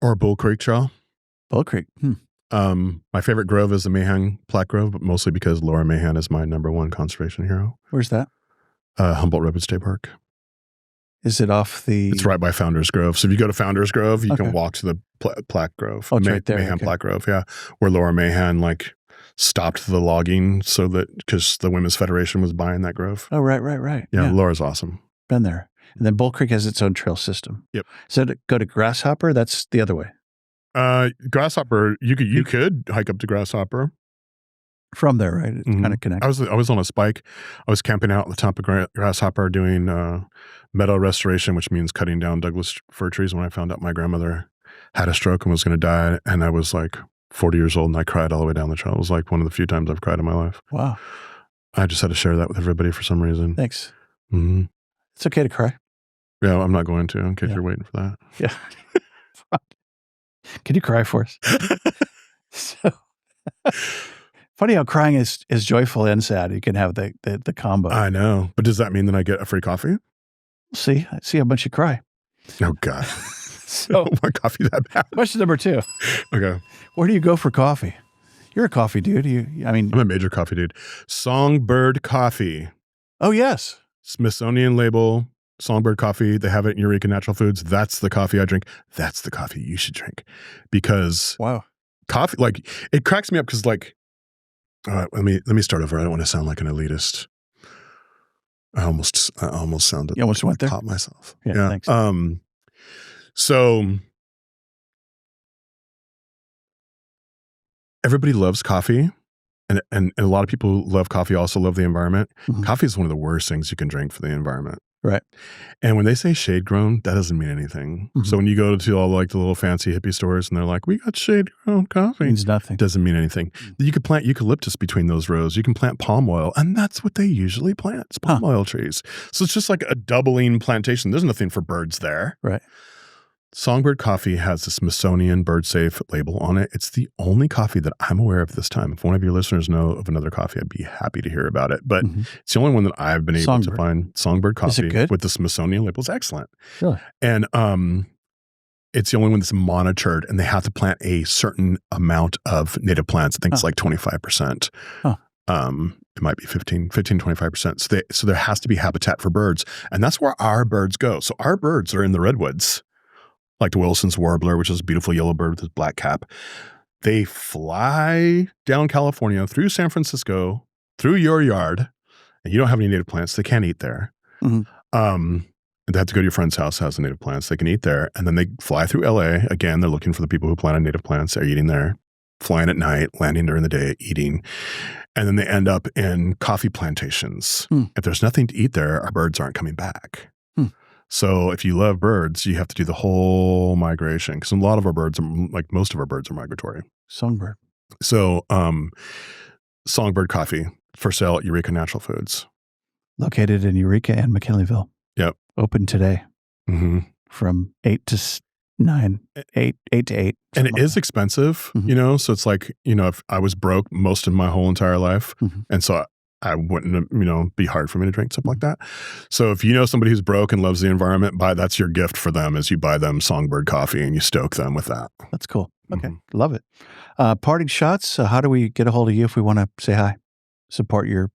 or Bull Creek Trail? Bull Creek. My favorite grove is the Mahan Plaque Grove, but mostly because Laura Mahan is my number 1 conservation hero. Where's that? Humboldt Redwoods State Park. Is it off the... It's right by Founders Grove. So if you go to Founders Grove, you can walk to the Plaque Grove. Oh, it's right there. Mahan Plaque Grove, yeah. Where Laura Mahan, stopped the logging because the Women's Federation was buying that grove. Oh, right. Yeah, Laura's awesome. Been there. And then Bull Creek has its own trail system. Yep. So to go to Grasshopper, that's the other way. Grasshopper, you could hike up to Grasshopper. From there, right? It kind of connects. I was on a spike. I was camping out at the top of Grasshopper doing meadow restoration, which means cutting down Douglas fir trees, when I found out my grandmother had a stroke and was going to die. And I was 40 years old, and I cried all the way down the trail. It was one of the few times I've cried in my life. Wow. I just had to share that with everybody for some reason. Thanks. Mm-hmm. It's okay to cry. Yeah, I'm not going to, in case you're waiting for that. Yeah. Can you cry for us? So funny how crying is joyful and sad. You can have the combo. I know. But does that mean that I get a free coffee? See how much you cry. Oh, God. So my coffee that bad. Question number 2. Okay. Where do you go for coffee? You're a coffee dude. I'm a major coffee dude. Songbird Coffee. Oh, yes. Smithsonian label, Songbird Coffee. They have it in Eureka Natural Foods. That's the coffee I drink. That's the coffee you should drink. Because coffee, it cracks me up because all right, let me start over. I don't want to sound like an elitist. I almost sounded. You almost went there? Caught myself. Yeah. Thanks. So everybody loves coffee, and a lot of people who love coffee also love the environment. Mm-hmm. Coffee is one of the worst things you can drink for the environment. Right. And when they say shade grown, that doesn't mean anything. Mm-hmm. So when you go to all the little fancy hippie stores and they're like, we got shade grown coffee. It means nothing. Doesn't mean anything. Mm-hmm. You could plant eucalyptus between those rows. You can plant palm oil, and that's what they usually plant. It's palm oil trees. So it's just like a doubling plantation. There's nothing for birds there. Right. Songbird Coffee has the Smithsonian Bird Safe label on it. It's the only coffee that I'm aware of this time. If one of your listeners know of another coffee, I'd be happy to hear about it. But it's the only one that I've been able to find. Songbird Coffee. Is it good? With the Smithsonian label. It's excellent. Really? And it's the only one that's monitored, and they have to plant a certain amount of native plants. I think it's 25%. It might be 25%. So there has to be habitat for birds. And that's where our birds go. So our birds are in the redwoods. Like the Wilson's warbler, which is a beautiful yellow bird with his black cap. They fly down California, through San Francisco, through your yard, and you don't have any native plants. They can't eat there. Mm-hmm. They have to go to your friend's house that has the native plants. They can eat there. And then they fly through LA. Again, they're looking for the people who planted native plants. They're eating there, flying at night, landing during the day, eating. And then they end up in coffee plantations. If there's nothing to eat there, our birds aren't coming back. So if you love birds, you have to do the whole migration, because a lot of our birds, most of our birds, are migratory. Songbird. So Songbird Coffee, for sale at Eureka Natural Foods. Located in Eureka and McKinleyville. Yep. Open today from 8 to 9, 8 to 8. And it is expensive, so it's if I was broke most of my whole entire life, and so I wouldn't, be hard for me to drink something like that. So if you know somebody who's broke and loves the environment, that's your gift for them, is you buy them Songbird Coffee and you stoke them with that. That's cool. Okay. Love it. Parting shots. How do we get a hold of you if we want to say hi, support your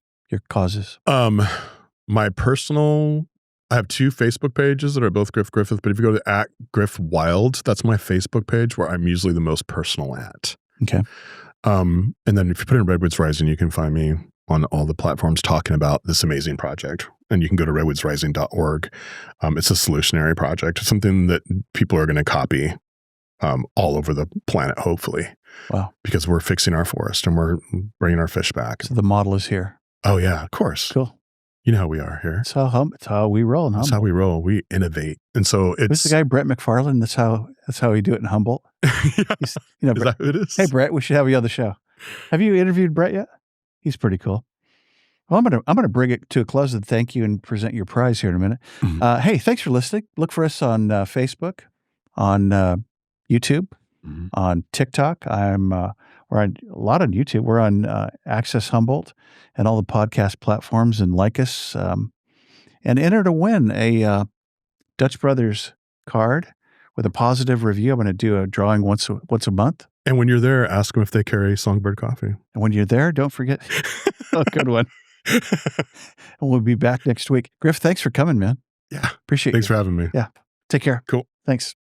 causes? My personal, I have 2 Facebook pages that are both Griff Griffith, but if you go to @GriffWild, that's my Facebook page where I'm usually the most personal at. Okay. And then if you put in Redwoods Rising, you can find me on all the platforms talking about this amazing project. And you can go to redwoodsrising.org. It's a solutionary project. It's something that people are going to copy all over the planet, hopefully. Wow. Because we're fixing our forest and we're bringing our fish back. So the model is here. Oh, yeah, of course. Cool. You know how we are here. That's how we roll in That's Humboldt. how we roll. We innovate. And so Who's it's the guy, Brett McFarland? That's how we do it in Humboldt. He's, Is that who it is? Hey, Brett, we should have you on the show. Have you interviewed Brett yet? He's pretty cool. Well, I'm gonna bring it to a close and thank you and present your prize here in a minute. Mhm. Hey, thanks for listening. Look for us on Facebook, on YouTube, Mhm. on TikTok. We're on a lot on YouTube. We're on Access Humboldt and all the podcast platforms, and like us and enter to win a Dutch Brothers card with a positive review. I'm going to do a drawing once a month. And when you're there, ask them if they carry Songbird coffee. And when you're there, don't forget. Oh, good one. And we'll be back next week. Griff, thanks for coming, man. Yeah. Appreciate Thanks you. for having me. Yeah. Take care. Cool. Thanks.